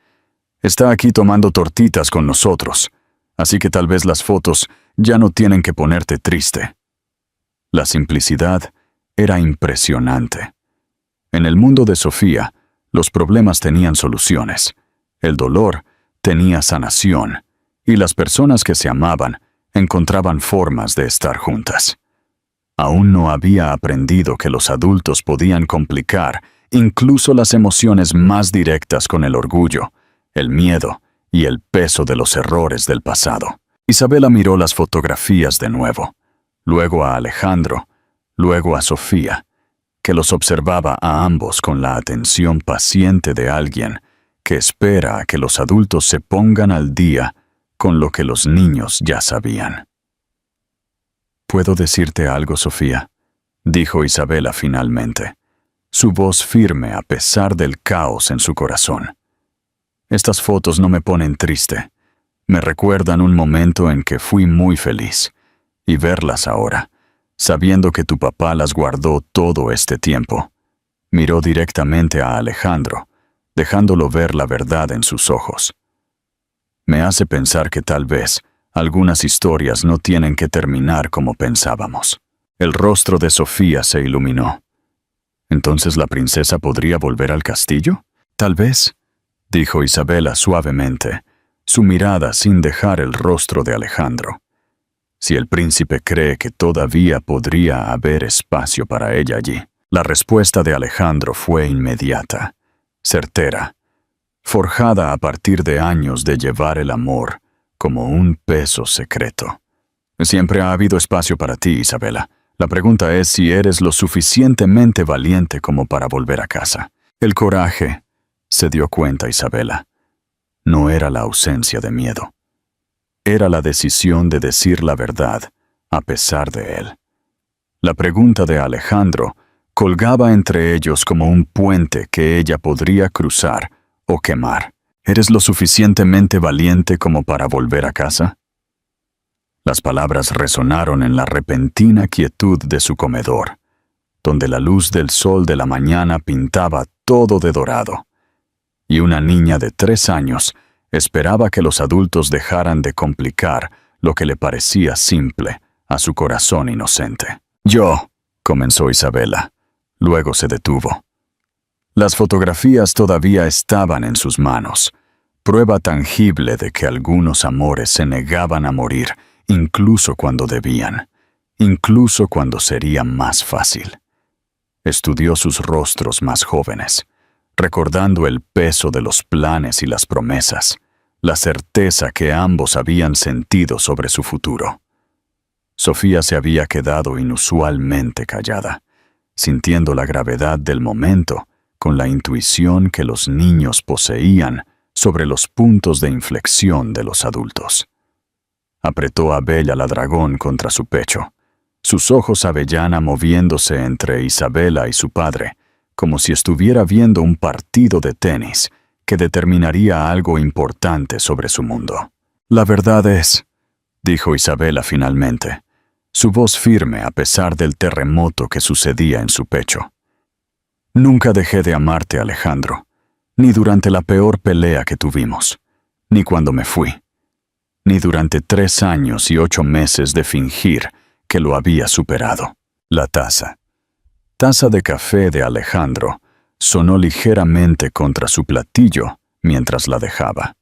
A: Está aquí tomando tortitas con nosotros, así que tal vez las fotos ya no tienen que ponerte triste. La simplicidad era impresionante. En el mundo de Sofía, los problemas tenían soluciones, el dolor tenía sanación, y las personas que se amaban encontraban formas de estar juntas. Aún no había aprendido que los adultos podían complicar incluso las emociones más directas con el orgullo, el miedo y el peso de los errores del pasado. Isabela miró las fotografías de nuevo, luego a Alejandro, luego a Sofía, que los observaba a ambos con la atención paciente de alguien que espera a que los adultos se pongan al día con lo que los niños ya sabían. «¿Puedo decirte algo, Sofía?», dijo Isabela finalmente, su voz firme a pesar del caos en su corazón. «Estas fotos no me ponen triste. Me recuerdan un momento en que fui muy feliz, y verlas ahora, sabiendo que tu papá las guardó todo este tiempo». Miró directamente a Alejandro, dejándolo ver la verdad en sus ojos. «Me hace pensar que tal vez algunas historias no tienen que terminar como pensábamos». El rostro de Sofía se iluminó. «¿Entonces la princesa podría volver al castillo? Tal vez», dijo Isabela suavemente, su mirada sin dejar el rostro de Alejandro. «Si el príncipe cree que todavía podría haber espacio para ella allí». La respuesta de Alejandro fue inmediata, certera, forjada a partir de años de llevar el amor como un peso secreto. «Siempre ha habido espacio para ti, Isabela. La pregunta es si eres lo suficientemente valiente como para volver a casa». El coraje, se dio cuenta Isabela, no era la ausencia de miedo. Era la decisión de decir la verdad a pesar de él. La pregunta de Alejandro colgaba entre ellos como un puente que ella podría cruzar o quemar. «¿Eres lo suficientemente valiente como para volver a casa?». Las palabras resonaron en la repentina quietud de su comedor, donde la luz del sol de la mañana pintaba todo de dorado, y una niña de 3 años esperaba que los adultos dejaran de complicar lo que le parecía simple a su corazón inocente. «Yo», comenzó Isabela, luego se detuvo. Las fotografías todavía estaban en sus manos, prueba tangible de que algunos amores se negaban a morir, incluso cuando debían, incluso cuando sería más fácil. Estudió sus rostros más jóvenes, recordando el peso de los planes y las promesas, la certeza que ambos habían sentido sobre su futuro. Sofía se había quedado inusualmente callada, sintiendo la gravedad del momento, con la intuición que los niños poseían sobre los puntos de inflexión de los adultos. Apretó a Bella la dragón contra su pecho, sus ojos avellana moviéndose entre Isabela y su padre, como si estuviera viendo un partido de tenis que determinaría algo importante sobre su mundo. «La verdad es», dijo Isabela finalmente, su voz firme a pesar del terremoto que sucedía en su pecho. «Nunca dejé de amarte, Alejandro, ni durante la peor pelea que tuvimos, ni cuando me fui, ni durante 3 años y 8 meses de fingir que lo había superado». La taza de café de Alejandro sonó ligeramente contra su platillo mientras la dejaba.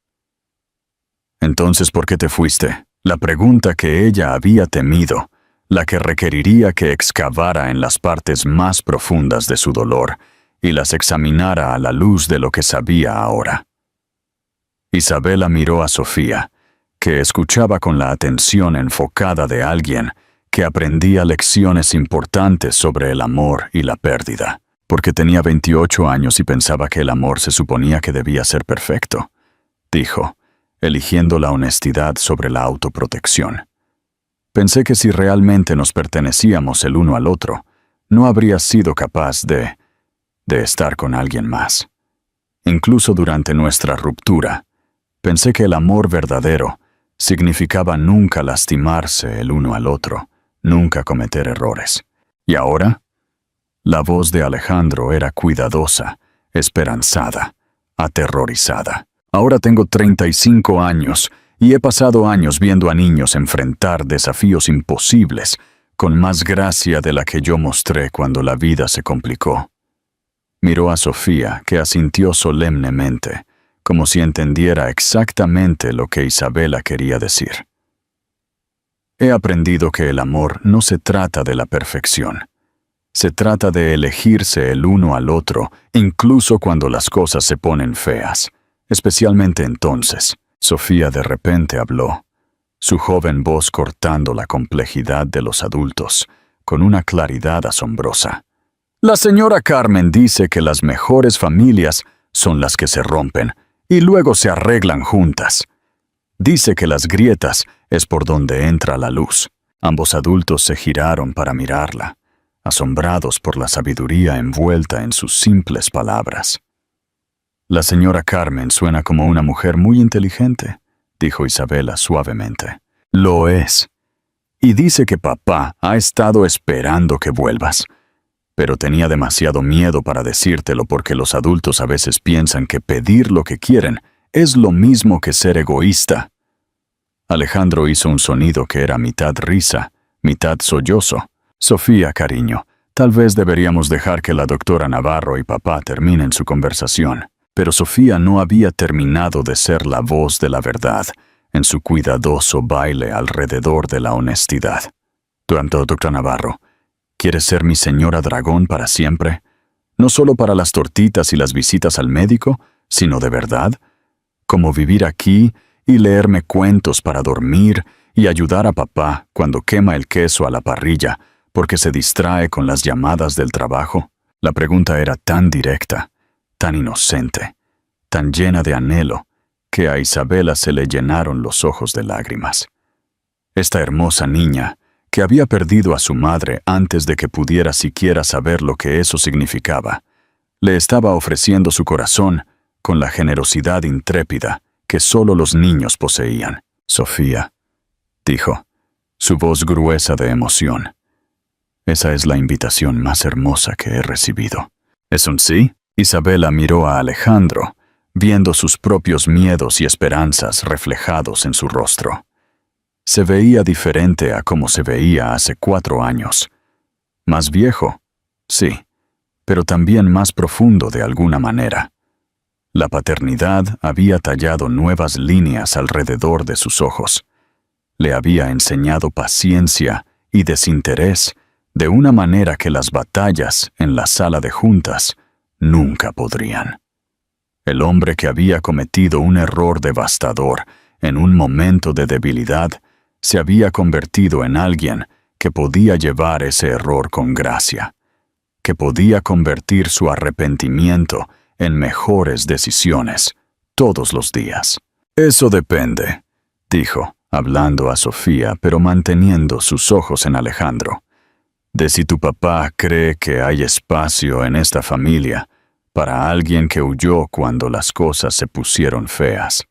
A: «Entonces, ¿por qué te fuiste?». La pregunta que ella había temido la que requeriría que excavara en las partes más profundas de su dolor y las examinara a la luz de lo que sabía ahora. Isabela miró a Sofía, que escuchaba con la atención enfocada de alguien que aprendía lecciones importantes sobre el amor y la pérdida, porque tenía 28 años y pensaba que el amor se suponía que debía ser perfecto, dijo, eligiendo la honestidad sobre la autoprotección. Pensé que si realmente nos pertenecíamos el uno al otro, no habría sido capaz de estar con alguien más. Incluso durante nuestra ruptura, pensé que el amor verdadero significaba nunca lastimarse el uno al otro, nunca cometer errores. ¿Y ahora? La voz de Alejandro era cuidadosa, esperanzada, aterrorizada. Ahora tengo 35 años y he pasado años viendo a niños enfrentar desafíos imposibles con más gracia de la que yo mostré cuando la vida se complicó. Miró a Sofía, que asintió solemnemente, como si entendiera exactamente lo que Isabela quería decir. He aprendido que el amor no se trata de la perfección. Se trata de elegirse el uno al otro, incluso cuando las cosas se ponen feas. Especialmente entonces, Sofía de repente habló, su joven voz cortando la complejidad de los adultos, con una claridad asombrosa. La señora Carmen dice que las mejores familias son las que se rompen y luego se arreglan juntas. Dice que las grietas es por donde entra la luz. Ambos adultos se giraron para mirarla, asombrados por la sabiduría envuelta en sus simples palabras. La señora Carmen suena como una mujer muy inteligente, dijo Isabela suavemente. Lo es. Y dice que papá ha estado esperando que vuelvas. Pero tenía demasiado miedo para decírtelo porque los adultos a veces piensan que pedir lo que quieren es lo mismo que ser egoísta. Alejandro hizo un sonido que era mitad risa, mitad sollozo. Sofía, cariño, tal vez deberíamos dejar que la doctora Navarro y papá terminen su conversación. Pero Sofía no había terminado de ser la voz de la verdad en su cuidadoso baile alrededor de la honestidad. Doctor Navarro, ¿quieres ser mi señora dragón para siempre? No solo para las tortitas y las visitas al médico, sino de verdad. Como vivir aquí y leerme cuentos para dormir y ayudar a papá cuando quema el queso a la parrilla porque se distrae con las llamadas del trabajo. La pregunta era tan directa, tan inocente, tan llena de anhelo, que a Isabela se le llenaron los ojos de lágrimas. Esta hermosa niña, que había perdido a su madre antes de que pudiera siquiera saber lo que eso significaba, le estaba ofreciendo su corazón con la generosidad intrépida que solo los niños poseían. Sofía, dijo, su voz gruesa de emoción. Esa es la invitación más hermosa que he recibido. ¿Es un sí? Isabela miró a Alejandro, viendo sus propios miedos y esperanzas reflejados en su rostro. Se veía diferente a como se veía hace 4 años. Más viejo, sí, pero también más profundo de alguna manera. La paternidad había tallado nuevas líneas alrededor de sus ojos. Le había enseñado paciencia y desinterés de una manera que las batallas en la sala de juntas nunca podrían. El hombre que había cometido un error devastador en un momento de debilidad se había convertido en alguien que podía llevar ese error con gracia, que podía convertir su arrepentimiento en mejores decisiones todos los días. Eso depende, dijo, hablando a Sofía pero manteniendo sus ojos en Alejandro, de si tu papá cree que hay espacio en esta familia para alguien que huyó cuando las cosas se pusieron feas,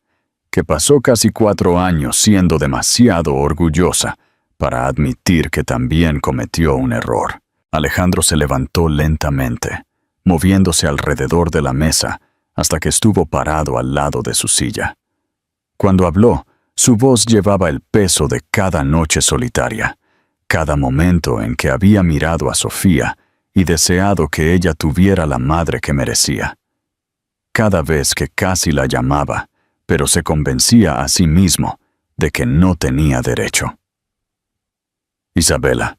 A: que pasó casi 4 años siendo demasiado orgullosa para admitir que también cometió un error. Alejandro se levantó lentamente, moviéndose alrededor de la mesa hasta que estuvo parado al lado de su silla. Cuando habló, su voz llevaba el peso de cada noche solitaria, cada momento en que había mirado a Sofía y deseado que ella tuviera la madre que merecía. Cada vez que casi la llamaba, pero se convencía a sí mismo de que no tenía derecho. Isabela,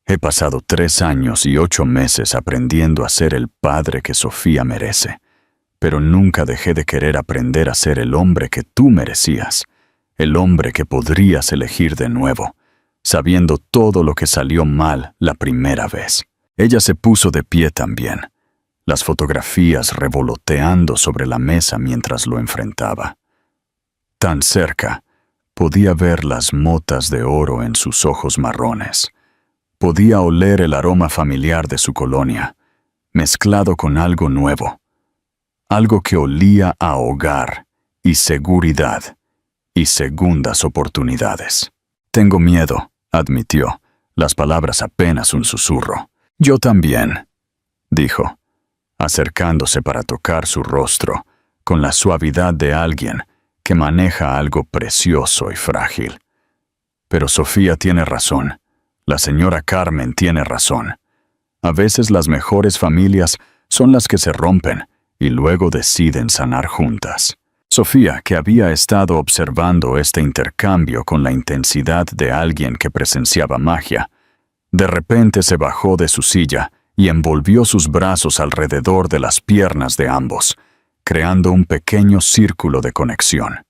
A: he pasado 3 años y 8 meses aprendiendo a ser el padre que Sofía merece, pero nunca dejé de querer aprender a ser el hombre que tú merecías, el hombre que podrías elegir de nuevo, sabiendo todo lo que salió mal la primera vez. Ella se puso de pie también, las fotografías revoloteando sobre la mesa mientras lo enfrentaba. Tan cerca, podía ver las motas de oro en sus ojos marrones. Podía oler el aroma familiar de su colonia, mezclado con algo nuevo. Algo que olía a hogar y seguridad y segundas oportunidades. Tengo miedo, admitió, las palabras apenas un susurro. Yo también, dijo, acercándose para tocar su rostro, con la suavidad de alguien que maneja algo precioso y frágil. Pero Sofía tiene razón. La señora Carmen tiene razón. A veces las mejores familias son las que se rompen y luego deciden sanar juntas. Sofía, que había estado observando este intercambio con la intensidad de alguien que presenciaba magia, de repente se bajó de su silla y envolvió sus brazos alrededor de las piernas de ambos, creando un pequeño círculo de conexión.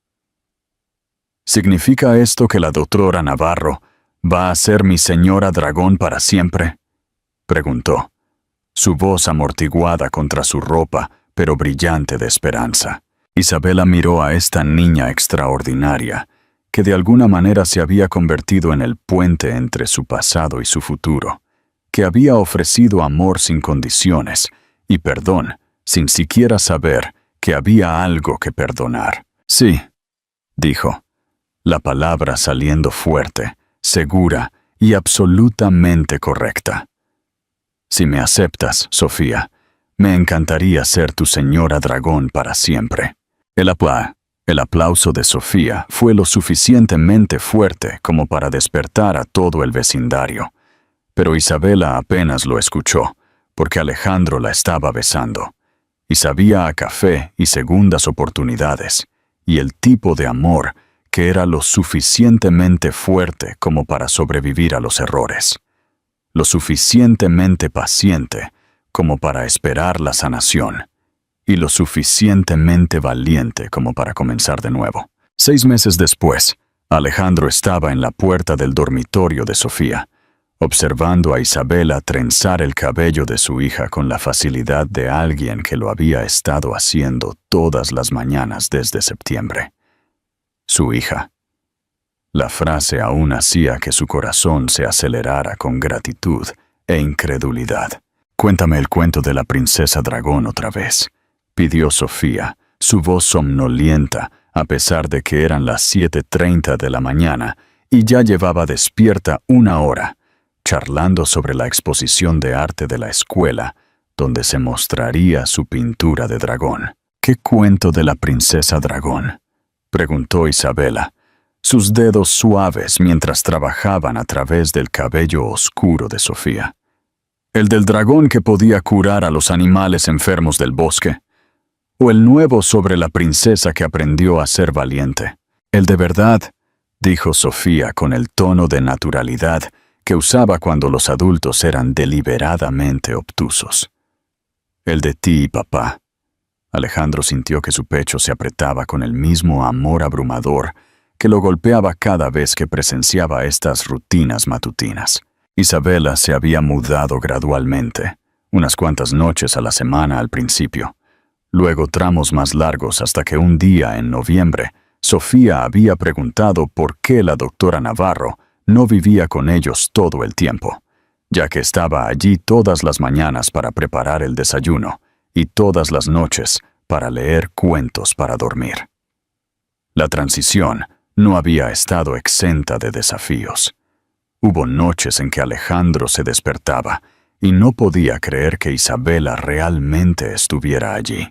A: ¿Significa esto que la doctora Navarro va a ser mi señora dragón para siempre?, preguntó, su voz amortiguada contra su ropa, pero brillante de esperanza. Isabela miró a esta niña extraordinaria, que de alguna manera se había convertido en el puente entre su pasado y su futuro, que había ofrecido amor sin condiciones y perdón sin siquiera saber que había algo que perdonar. Sí, dijo, la palabra saliendo fuerte, segura y absolutamente correcta. Si me aceptas, Sofía, me encantaría ser tu señora dragón para siempre. El aplauso de Sofía fue lo suficientemente fuerte como para despertar a todo el vecindario, pero Isabela apenas lo escuchó, porque Alejandro la estaba besando, y sabía a café y segundas oportunidades, y el tipo de amor que era lo suficientemente fuerte como para sobrevivir a los errores, lo suficientemente paciente como para esperar la sanación, y lo suficientemente valiente como para comenzar de nuevo. 6 meses después, Alejandro estaba en la puerta del dormitorio de Sofía, observando a Isabela trenzar el cabello de su hija con la facilidad de alguien que lo había estado haciendo todas las mañanas desde septiembre. Su hija. La frase aún hacía que su corazón se acelerara con gratitud e incredulidad. «Cuéntame el cuento de la princesa dragón otra vez», pidió Sofía, su voz somnolienta, a pesar de que eran las 7:30 de la mañana y ya llevaba despierta 1 hora, charlando sobre la exposición de arte de la escuela, donde se mostraría su pintura de dragón. «¿Qué cuento de la princesa dragón?», preguntó Isabela, sus dedos suaves mientras trabajaban a través del cabello oscuro de Sofía. «¿El del dragón que podía curar a los animales enfermos del bosque? ¿O el nuevo sobre la princesa que aprendió a ser valiente?» «El de verdad», dijo Sofía con el tono de naturalidad que usaba cuando los adultos eran deliberadamente obtusos. «El de ti y papá». Alejandro sintió que su pecho se apretaba con el mismo amor abrumador que lo golpeaba cada vez que presenciaba estas rutinas matutinas. Isabela se había mudado gradualmente, unas cuantas noches a la semana al principio, luego tramos más largos hasta que un día en noviembre, Sofía había preguntado por qué la doctora Navarro no vivía con ellos todo el tiempo, ya que estaba allí todas las mañanas para preparar el desayuno y todas las noches para leer cuentos para dormir. La transición no había estado exenta de desafíos. Hubo noches en que Alejandro se despertaba y no podía creer que Isabela realmente estuviera allí.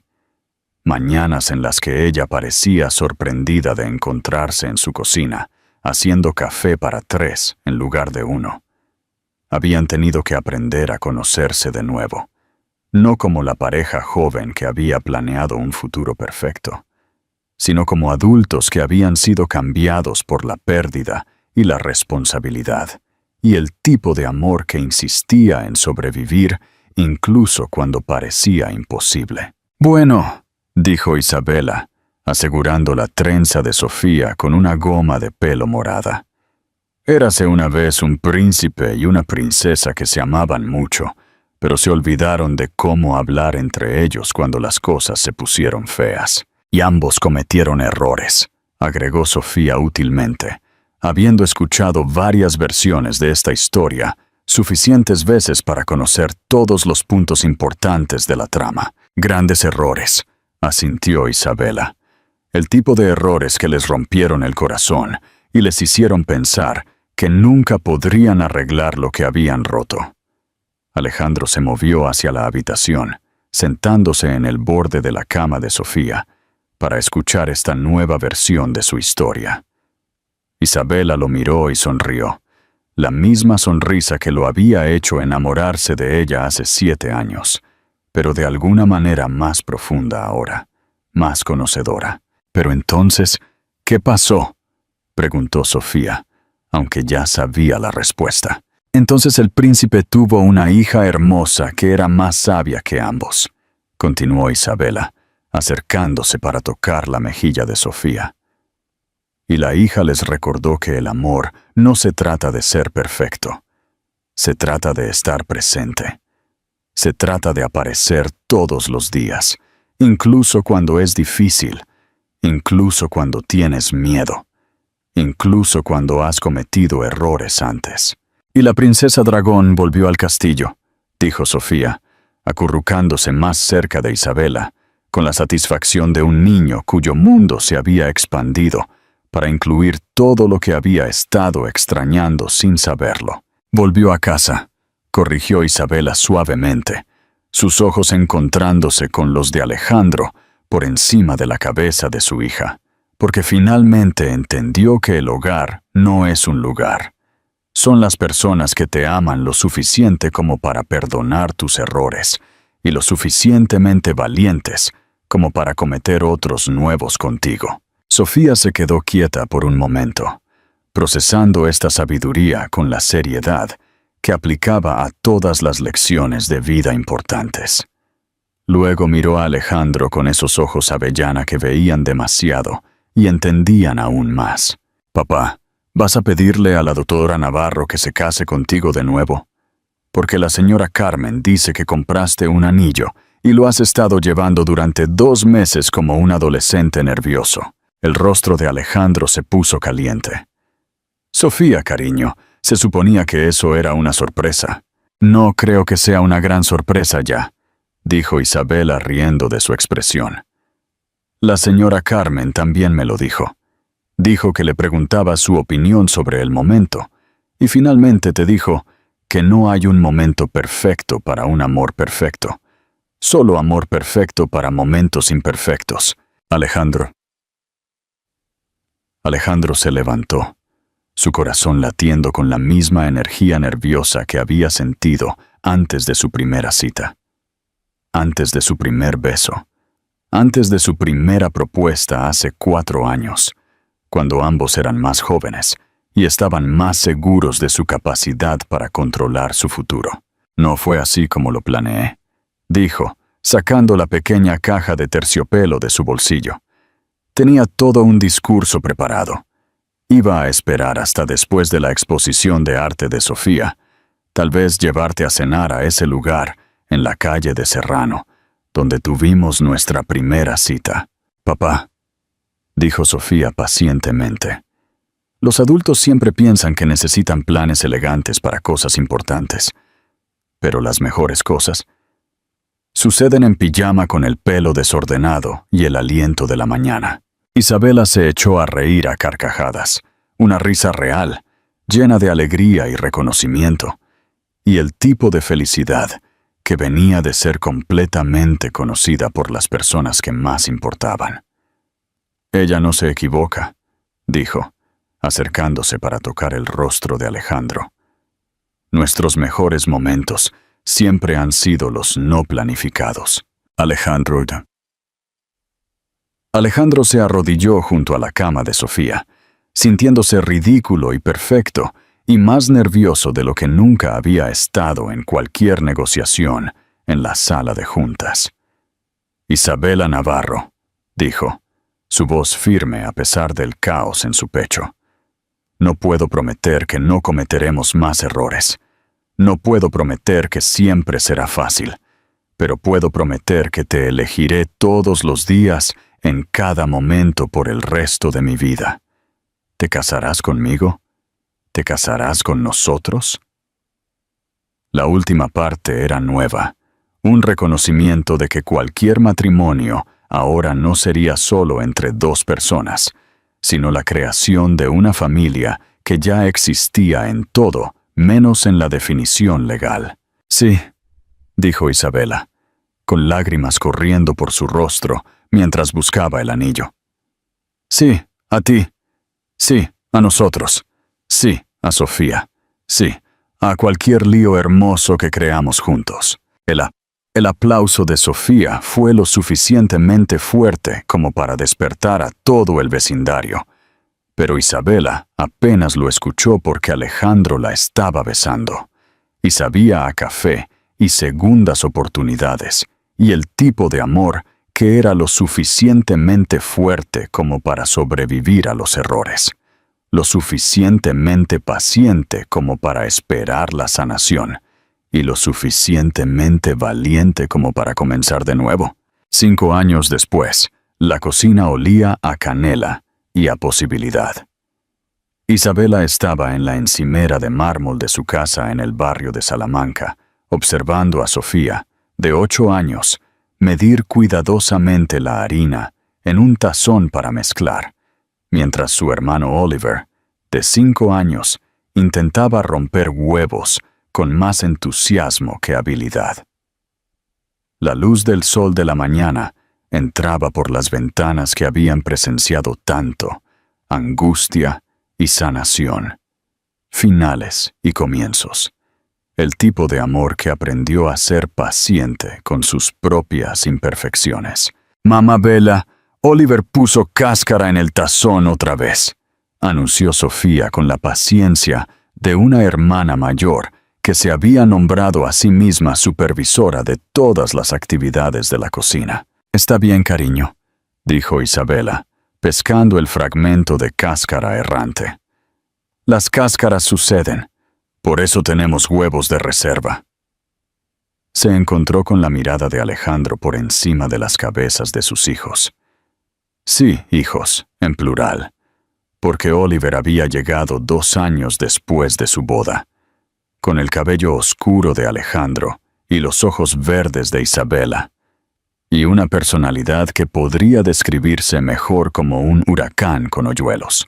A: Mañanas en las que ella parecía sorprendida de encontrarse en su cocina, haciendo café para 3 en lugar de 1. Habían tenido que aprender a conocerse de nuevo, no como la pareja joven que había planeado un futuro perfecto, sino como adultos que habían sido cambiados por la pérdida y la responsabilidad, y el tipo de amor que insistía en sobrevivir incluso cuando parecía imposible. «Bueno», dijo Isabela, asegurando la trenza de Sofía con una goma de pelo morada. «Érase una vez un príncipe y una princesa que se amaban mucho, pero se olvidaron de cómo hablar entre ellos cuando las cosas se pusieron feas. Y ambos cometieron errores», agregó Sofía útilmente, habiendo escuchado varias versiones de esta historia, suficientes veces para conocer todos los puntos importantes de la trama. «Grandes errores», asintió Isabela. «El tipo de errores que les rompieron el corazón y les hicieron pensar que nunca podrían arreglar lo que habían roto». Alejandro se movió hacia la habitación, sentándose en el borde de la cama de Sofía, para escuchar esta nueva versión de su historia. Isabela lo miró y sonrió, la misma sonrisa que lo había hecho enamorarse de ella hace 7 años, pero de alguna manera más profunda ahora, más conocedora. «Pero entonces, ¿qué pasó?», preguntó Sofía, aunque ya sabía la respuesta. «Entonces el príncipe tuvo una hija hermosa que era más sabia que ambos», continuó Isabela, acercándose para tocar la mejilla de Sofía. «Y la hija les recordó que el amor no se trata de ser perfecto. Se trata de estar presente. Se trata de aparecer todos los días, incluso cuando es difícil, incluso cuando tienes miedo, incluso cuando has cometido errores antes». «Y la princesa dragón volvió al castillo», dijo Sofía, acurrucándose más cerca de Isabela, con la satisfacción de un niño cuyo mundo se había expandido para incluir todo lo que había estado extrañando sin saberlo. «Volvió a casa», corrigió Isabela suavemente, sus ojos encontrándose con los de Alejandro por encima de la cabeza de su hija, porque finalmente entendió que el hogar no es un lugar. Son las personas que te aman lo suficiente como para perdonar tus errores y lo suficientemente valientes como para cometer otros nuevos contigo. Sofía se quedó quieta por un momento, procesando esta sabiduría con la seriedad que aplicaba a todas las lecciones de vida importantes. Luego miró a Alejandro con esos ojos avellana que veían demasiado y entendían aún más. «Papá, ¿vas a pedirle a la doctora Navarro que se case contigo de nuevo? Porque la señora Carmen dice que compraste un anillo y lo has estado llevando durante 2 meses como un adolescente nervioso». El rostro de Alejandro se puso caliente. «Sofía, cariño, se suponía que eso era una sorpresa». «No creo que sea una gran sorpresa ya», dijo Isabela riendo de su expresión. «La señora Carmen también me lo dijo. Dijo que le preguntaba su opinión sobre el momento, y finalmente te dijo que no hay un momento perfecto para un amor perfecto, solo amor perfecto para momentos imperfectos. Alejandro». Alejandro se levantó, su corazón latiendo con la misma energía nerviosa que había sentido antes de su primera cita, antes de su primer beso, antes de su primera propuesta hace 4 años, cuando ambos eran más jóvenes y estaban más seguros de su capacidad para controlar su futuro. «No fue así como lo planeé», dijo, sacando la pequeña caja de terciopelo de su bolsillo. Tenía todo un discurso preparado. Iba a esperar hasta después de la exposición de arte de Sofía, tal vez llevarte a cenar a ese lugar en la calle de Serrano, donde tuvimos nuestra primera cita. «Papá», dijo Sofía pacientemente, «los adultos siempre piensan que necesitan planes elegantes para cosas importantes, pero las mejores cosas suceden en pijama con el pelo desordenado y el aliento de la mañana». Isabela se echó a reír a carcajadas, una risa real, llena de alegría y reconocimiento, y el tipo de felicidad que venía de ser completamente conocida por las personas que más importaban. «Ella no se equivoca», dijo, acercándose para tocar el rostro de Alejandro. «Nuestros mejores momentos siempre han sido los no planificados». Alejandro se arrodilló junto a la cama de Sofía, sintiéndose ridículo y perfecto, y más nervioso de lo que nunca había estado en cualquier negociación en la sala de juntas. Isabela Navarro, dijo, su voz firme a pesar del caos en su pecho. No puedo prometer que no cometeremos más errores. No puedo prometer que siempre será fácil, pero puedo prometer que te elegiré todos los días en cada momento por el resto de mi vida. ¿Te casarás conmigo? ¿Te casarás con nosotros? La última parte era nueva, un reconocimiento de que cualquier matrimonio ahora no sería solo entre dos personas, sino la creación de una familia que ya existía en todo, menos en la definición legal. Sí, dijo Isabela, con lágrimas corriendo por su rostro mientras buscaba el anillo. Sí, a ti. Sí, a nosotros. Sí, a Sofía. Sí, a cualquier lío hermoso que creamos juntos. El aplauso de Sofía fue lo suficientemente fuerte como para despertar a todo el vecindario. Pero Isabela apenas lo escuchó porque Alejandro la estaba besando. Y sabía a café y segundas oportunidades, y el tipo de amor que era lo suficientemente fuerte como para sobrevivir a los errores, lo suficientemente paciente como para esperar la sanación, y lo suficientemente valiente como para comenzar de nuevo. 5 años después, la cocina olía a canela y a posibilidad. Isabela estaba en la encimera de mármol de su casa en el barrio de Salamanca, observando a Sofía, de 8 años, medir cuidadosamente la harina en un tazón para mezclar, mientras su hermano Oliver, de 5 años, intentaba romper huevos con más entusiasmo que habilidad. La luz del sol de la mañana entraba por las ventanas que habían presenciado tanto, angustia y sanación, finales y comienzos. El tipo de amor que aprendió a ser paciente con sus propias imperfecciones. «Mamá Bella, Oliver puso cáscara en el tazón otra vez», anunció Sofía con la paciencia de una hermana mayor que se había nombrado a sí misma supervisora de todas las actividades de la cocina. «Está bien, cariño», dijo Isabela, pescando el fragmento de cáscara errante. «Las cáscaras suceden. Por eso tenemos huevos de reserva». Se encontró con la mirada de Alejandro por encima de las cabezas de sus hijos. Sí, hijos, en plural, porque Oliver había llegado 2 años después de su boda, con el cabello oscuro de Alejandro y los ojos verdes de Isabela, y una personalidad que podría describirse mejor como un huracán con hoyuelos.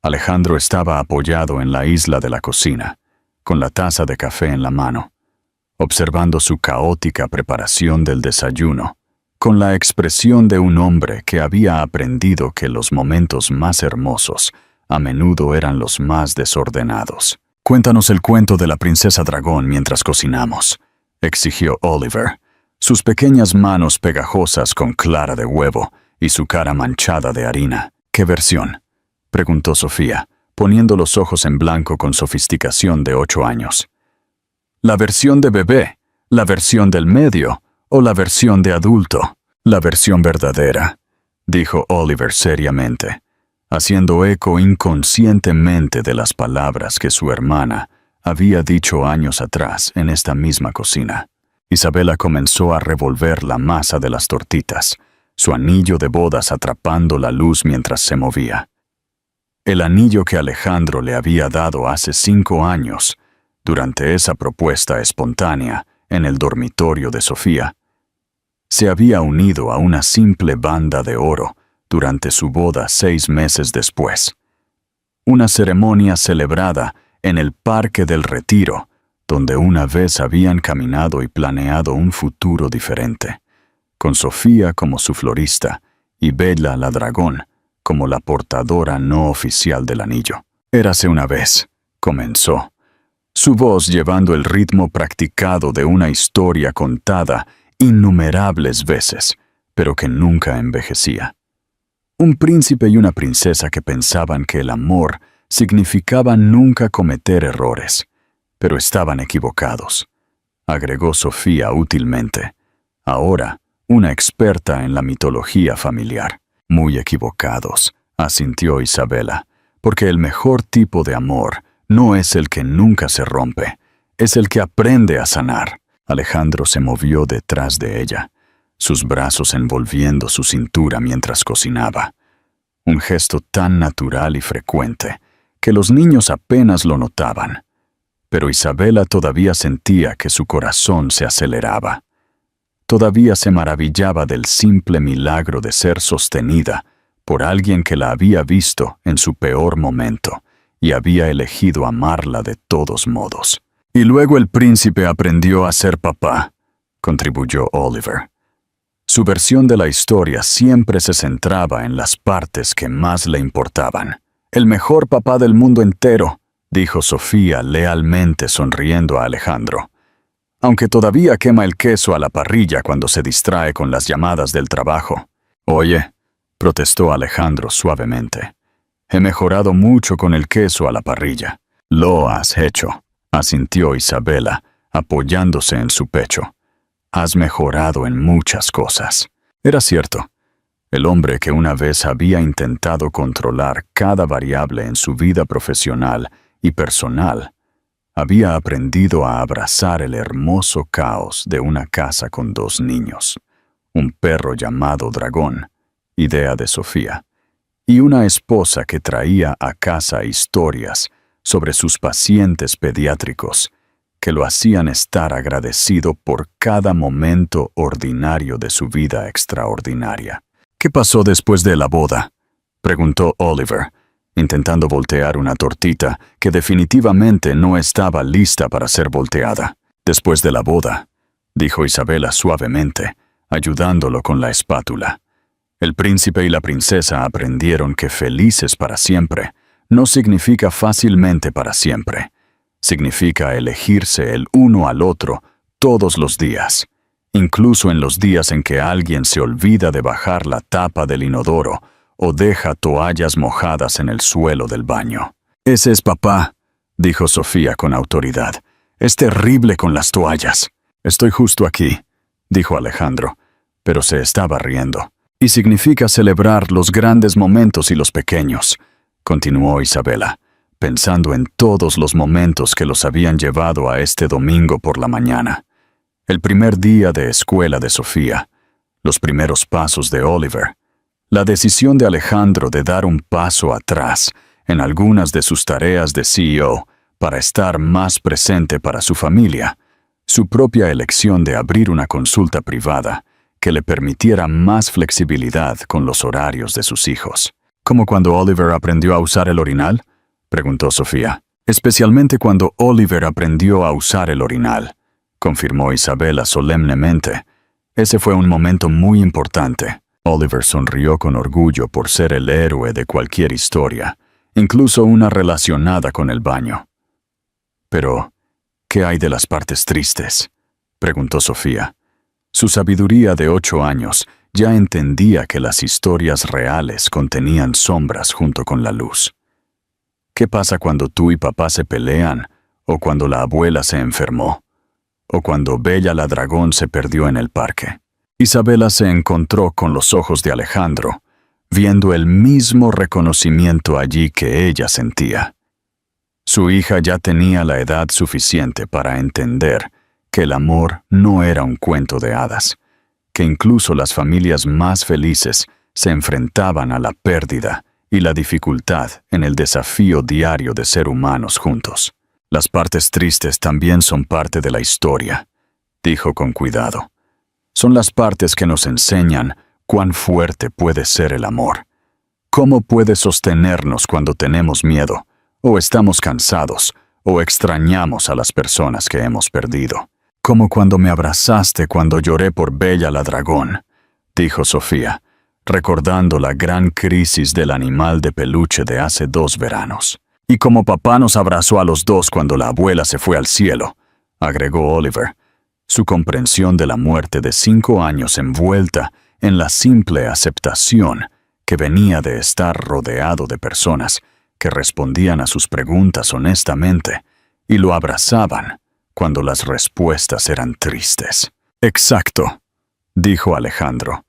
A: Alejandro estaba apoyado en la isla de la cocina, con la taza de café en la mano, observando su caótica preparación del desayuno, con la expresión de un hombre que había aprendido que los momentos más hermosos a menudo eran los más desordenados. «Cuéntanos el cuento de la princesa dragón mientras cocinamos», exigió Oliver, sus pequeñas manos pegajosas con clara de huevo y su cara manchada de harina. «¿Qué versión?», preguntó Sofía, poniendo los ojos en blanco con sofisticación de 8 años. «¿La versión de bebé, la versión del medio o la versión de adulto?» «La versión verdadera», dijo Oliver seriamente, haciendo eco inconscientemente de las palabras que su hermana había dicho años atrás en esta misma cocina. Isabela comenzó a revolver la masa de las tortitas, su anillo de bodas atrapando la luz mientras se movía. El anillo que Alejandro le había dado hace 5 años, durante esa propuesta espontánea en el dormitorio de Sofía, se había unido a una simple banda de oro durante su boda 6 meses después. Una ceremonia celebrada en el Parque del Retiro, donde una vez habían caminado y planeado un futuro diferente, con Sofía como su florista y Bella la dragón como la portadora no oficial del anillo. «Érase una vez», comenzó, su voz llevando el ritmo practicado de una historia contada innumerables veces, pero que nunca envejecía. Un príncipe y una princesa que pensaban que el amor significaba nunca cometer errores, pero estaban equivocados, agregó Sofía útilmente, ahora una experta en la mitología familiar. Muy equivocados, asintió Isabela, porque el mejor tipo de amor no es el que nunca se rompe, es el que aprende a sanar. Alejandro se movió detrás de ella, sus brazos envolviendo su cintura mientras cocinaba. Un gesto tan natural y frecuente que los niños apenas lo notaban. Pero Isabela todavía sentía que su corazón se aceleraba. Todavía se maravillaba del simple milagro de ser sostenida por alguien que la había visto en su peor momento y había elegido amarla de todos modos. Y luego el príncipe aprendió a ser papá, contribuyó Oliver. Su versión de la historia siempre se centraba en las partes que más le importaban. El mejor papá del mundo entero, dijo Sofía lealmente sonriendo a Alejandro. Aunque todavía quema el queso a la parrilla cuando se distrae con las llamadas del trabajo. Oye, protestó Alejandro suavemente. He mejorado mucho con el queso a la parrilla. Lo has hecho, asintió Isabela, apoyándose en su pecho. Has mejorado en muchas cosas. Era cierto. El hombre que una vez había intentado controlar cada variable en su vida profesional y personal, había aprendido a abrazar el hermoso caos de una casa con 2 niños, un perro llamado Dragón, idea de Sofía, y una esposa que traía a casa historias sobre sus pacientes pediátricos que lo hacían estar agradecido por cada momento ordinario de su vida extraordinaria. ¿Qué pasó después de la boda?, preguntó Oliver, intentando voltear una tortita que definitivamente no estaba lista para ser volteada. Después de la boda, dijo Isabela suavemente, ayudándolo con la espátula. El príncipe y la princesa aprendieron que felices para siempre no significa fácilmente para siempre. Significa elegirse el uno al otro todos los días, incluso en los días en que alguien se olvida de bajar la tapa del inodoro o deja toallas mojadas en el suelo del baño. Ese es papá, dijo Sofía con autoridad. Es terrible con las toallas. Estoy justo aquí, dijo Alejandro, pero se estaba riendo. Y significa celebrar los grandes momentos y los pequeños, continuó Isabela, pensando en todos los momentos que los habían llevado a este domingo por la mañana. El primer día de escuela de Sofía, los primeros pasos de Oliver, la decisión de Alejandro de dar un paso atrás en algunas de sus tareas de CEO para estar más presente para su familia, su propia elección de abrir una consulta privada que le permitiera más flexibilidad con los horarios de sus hijos. ¿Como cuando Oliver aprendió a usar el orinal?, preguntó Sofía. Especialmente cuando Oliver aprendió a usar el orinal, confirmó Isabela solemnemente. Ese fue un momento muy importante. Oliver sonrió con orgullo por ser el héroe de cualquier historia, incluso una relacionada con el baño. Pero, ¿qué hay de las partes tristes?, preguntó Sofía. Su sabiduría de 8 años ya entendía que las historias reales contenían sombras junto con la luz. ¿Qué pasa cuando tú y papá se pelean, o cuando la abuela se enfermó, o cuando Bella la dragón se perdió en el parque? Isabela se encontró con los ojos de Alejandro, viendo el mismo reconocimiento allí que ella sentía. Su hija ya tenía la edad suficiente para entender que el amor no era un cuento de hadas, que incluso las familias más felices se enfrentaban a la pérdida y la dificultad en el desafío diario de ser humanos juntos. Las partes tristes también son parte de la historia, dijo con cuidado. Son las partes que nos enseñan cuán fuerte puede ser el amor, cómo puede sostenernos cuando tenemos miedo, o estamos cansados, o extrañamos a las personas que hemos perdido. Como cuando me abrazaste cuando lloré por Bella la dragón, dijo Sofía, recordando la gran crisis del animal de peluche de hace 2 veranos. Y como papá nos abrazó a los 2 cuando la abuela se fue al cielo, agregó Oliver, su comprensión de la muerte de 5 años envuelta en la simple aceptación que venía de estar rodeado de personas que respondían a sus preguntas honestamente y lo abrazaban cuando las respuestas eran tristes. «Exacto», dijo Alejandro,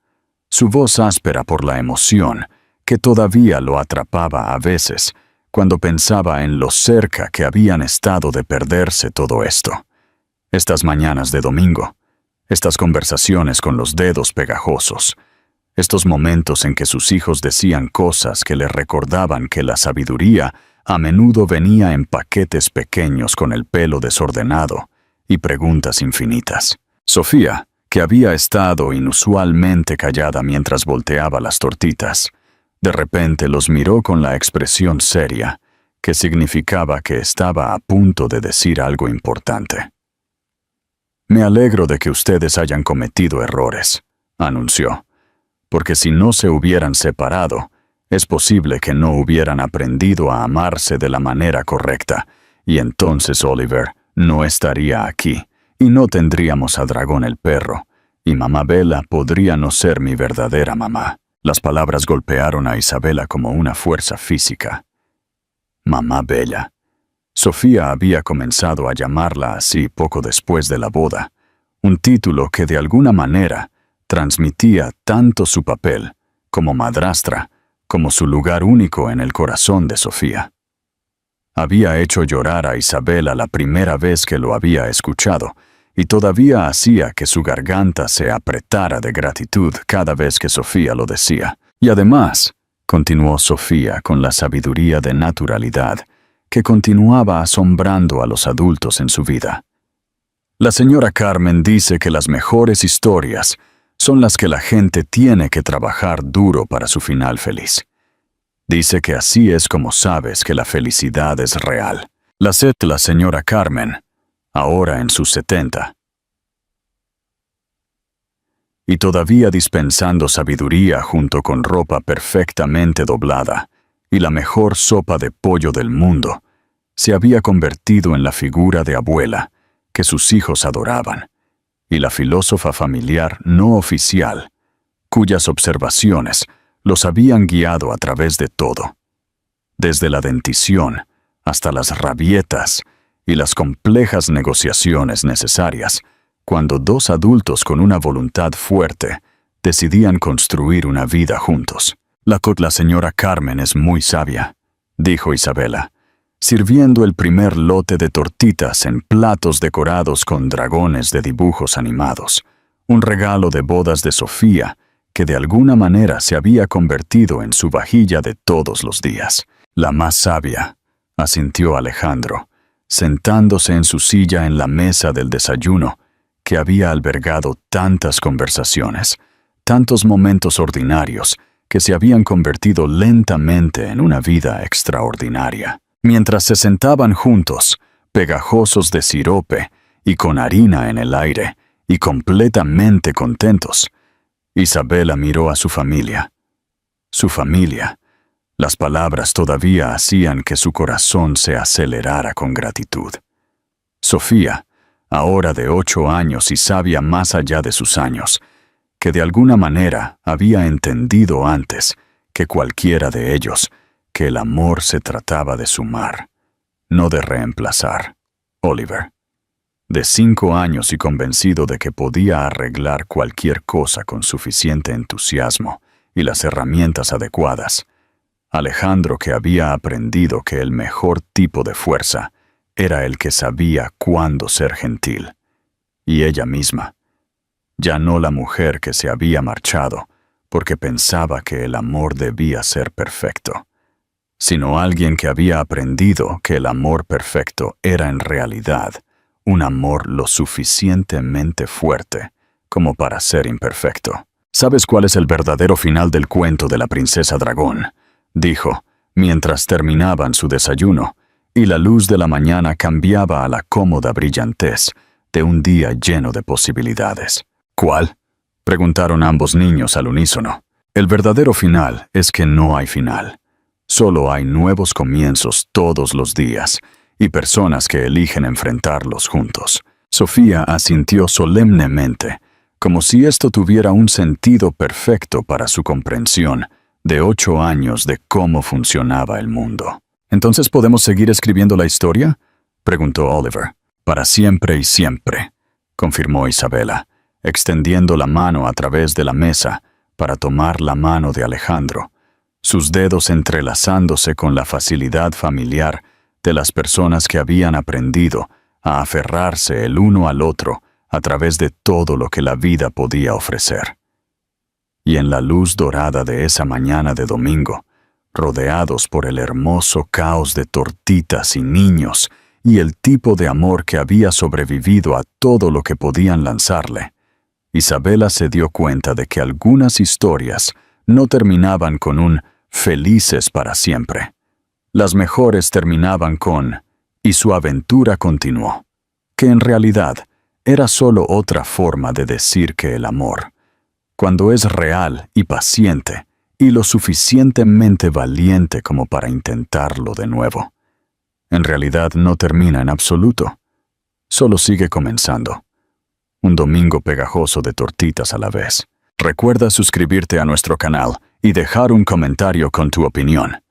A: su voz áspera por la emoción que todavía lo atrapaba a veces cuando pensaba en lo cerca que habían estado de perderse todo esto. Estas mañanas de domingo, estas conversaciones con los dedos pegajosos, estos momentos en que sus hijos decían cosas que le recordaban que la sabiduría a menudo venía en paquetes pequeños con el pelo desordenado y preguntas infinitas. Sofía, que había estado inusualmente callada mientras volteaba las tortitas, de repente los miró con la expresión seria, que significaba que estaba a punto de decir algo importante. «Me alegro de que ustedes hayan cometido errores», anunció, «porque si no se hubieran separado, es posible que no hubieran aprendido a amarse de la manera correcta, y entonces Oliver no estaría aquí, y no tendríamos a Dragón el perro, y mamá Bella podría no ser mi verdadera mamá». Las palabras golpearon a Isabela como una fuerza física. Mamá Bella. Sofía había comenzado a llamarla así poco después de la boda, un título que de alguna manera transmitía tanto su papel como madrastra, como su lugar único en el corazón de Sofía. Había hecho llorar a Isabela la primera vez que lo había escuchado, y todavía hacía que su garganta se apretara de gratitud cada vez que Sofía lo decía. Y además, continuó Sofía con la sabiduría de naturalidad que continuaba asombrando a los adultos en su vida. La señora Carmen dice que las mejores historias son las que la gente tiene que trabajar duro para su final feliz. Dice que así es como sabes que la felicidad es real. La señora Carmen, ahora en sus 70. Y todavía dispensando sabiduría junto con ropa perfectamente doblada y la mejor sopa de pollo del mundo, se había convertido en la figura de abuela que sus hijos adoraban, y la filósofa familiar no oficial, cuyas observaciones los habían guiado a través de todo, desde la dentición hasta las rabietas y las complejas negociaciones necesarias cuando dos adultos con una voluntad fuerte decidían construir una vida juntos. La señora Carmen es muy sabia», dijo Isabela, sirviendo el primer lote de tortitas en platos decorados con dragones de dibujos animados, un regalo de bodas de Sofía que de alguna manera se había convertido en su vajilla de todos los días. «La más sabia», asintió Alejandro, sentándose en su silla en la mesa del desayuno, que había albergado tantas conversaciones, tantos momentos ordinarios que se habían convertido lentamente en una vida extraordinaria. Mientras se sentaban juntos, pegajosos de sirope y con harina en el aire, y completamente contentos, Isabela miró a su familia. Su familia. Las palabras todavía hacían que su corazón se acelerara con gratitud. Sofía, ahora de 8 años y sabia más allá de sus años, que de alguna manera había entendido antes que cualquiera de ellos que el amor se trataba de sumar, no de reemplazar. Oliver, de 5 años y convencido de que podía arreglar cualquier cosa con suficiente entusiasmo y las herramientas adecuadas. Alejandro, que había aprendido que el mejor tipo de fuerza era el que sabía cuándo ser gentil. Y ella misma, ya no la mujer que se había marchado porque pensaba que el amor debía ser perfecto, sino alguien que había aprendido que el amor perfecto era en realidad un amor lo suficientemente fuerte como para ser imperfecto. «¿Sabes cuál es el verdadero final del cuento de la princesa dragón?», dijo, mientras terminaban su desayuno, y la luz de la mañana cambiaba a la cómoda brillantez de un día lleno de posibilidades. «¿Cuál?», preguntaron ambos niños al unísono. «El verdadero final es que no hay final. Solo hay nuevos comienzos todos los días y personas que eligen enfrentarlos juntos». Sofía asintió solemnemente, como si esto tuviera un sentido perfecto para su comprensión de 8 años de cómo funcionaba el mundo. ¿Entonces podemos seguir escribiendo la historia?, preguntó Oliver. Para siempre y siempre, confirmó Isabela, extendiendo la mano a través de la mesa para tomar la mano de Alejandro, sus dedos entrelazándose con la facilidad familiar de las personas que habían aprendido a aferrarse el uno al otro a través de todo lo que la vida podía ofrecer. Y en la luz dorada de esa mañana de domingo, rodeados por el hermoso caos de tortitas y niños y el tipo de amor que había sobrevivido a todo lo que podían lanzarle, Isabela se dio cuenta de que algunas historias no terminaban con un felices para siempre. Las mejores terminaban con y su aventura continuó, que en realidad era solo otra forma de decir que el amor, cuando es real y paciente y lo suficientemente valiente como para intentarlo de nuevo, en realidad no termina en absoluto, solo sigue comenzando. Un domingo pegajoso de tortitas a la vez. Recuerda suscribirte a nuestro canal y dejar un comentario con tu opinión.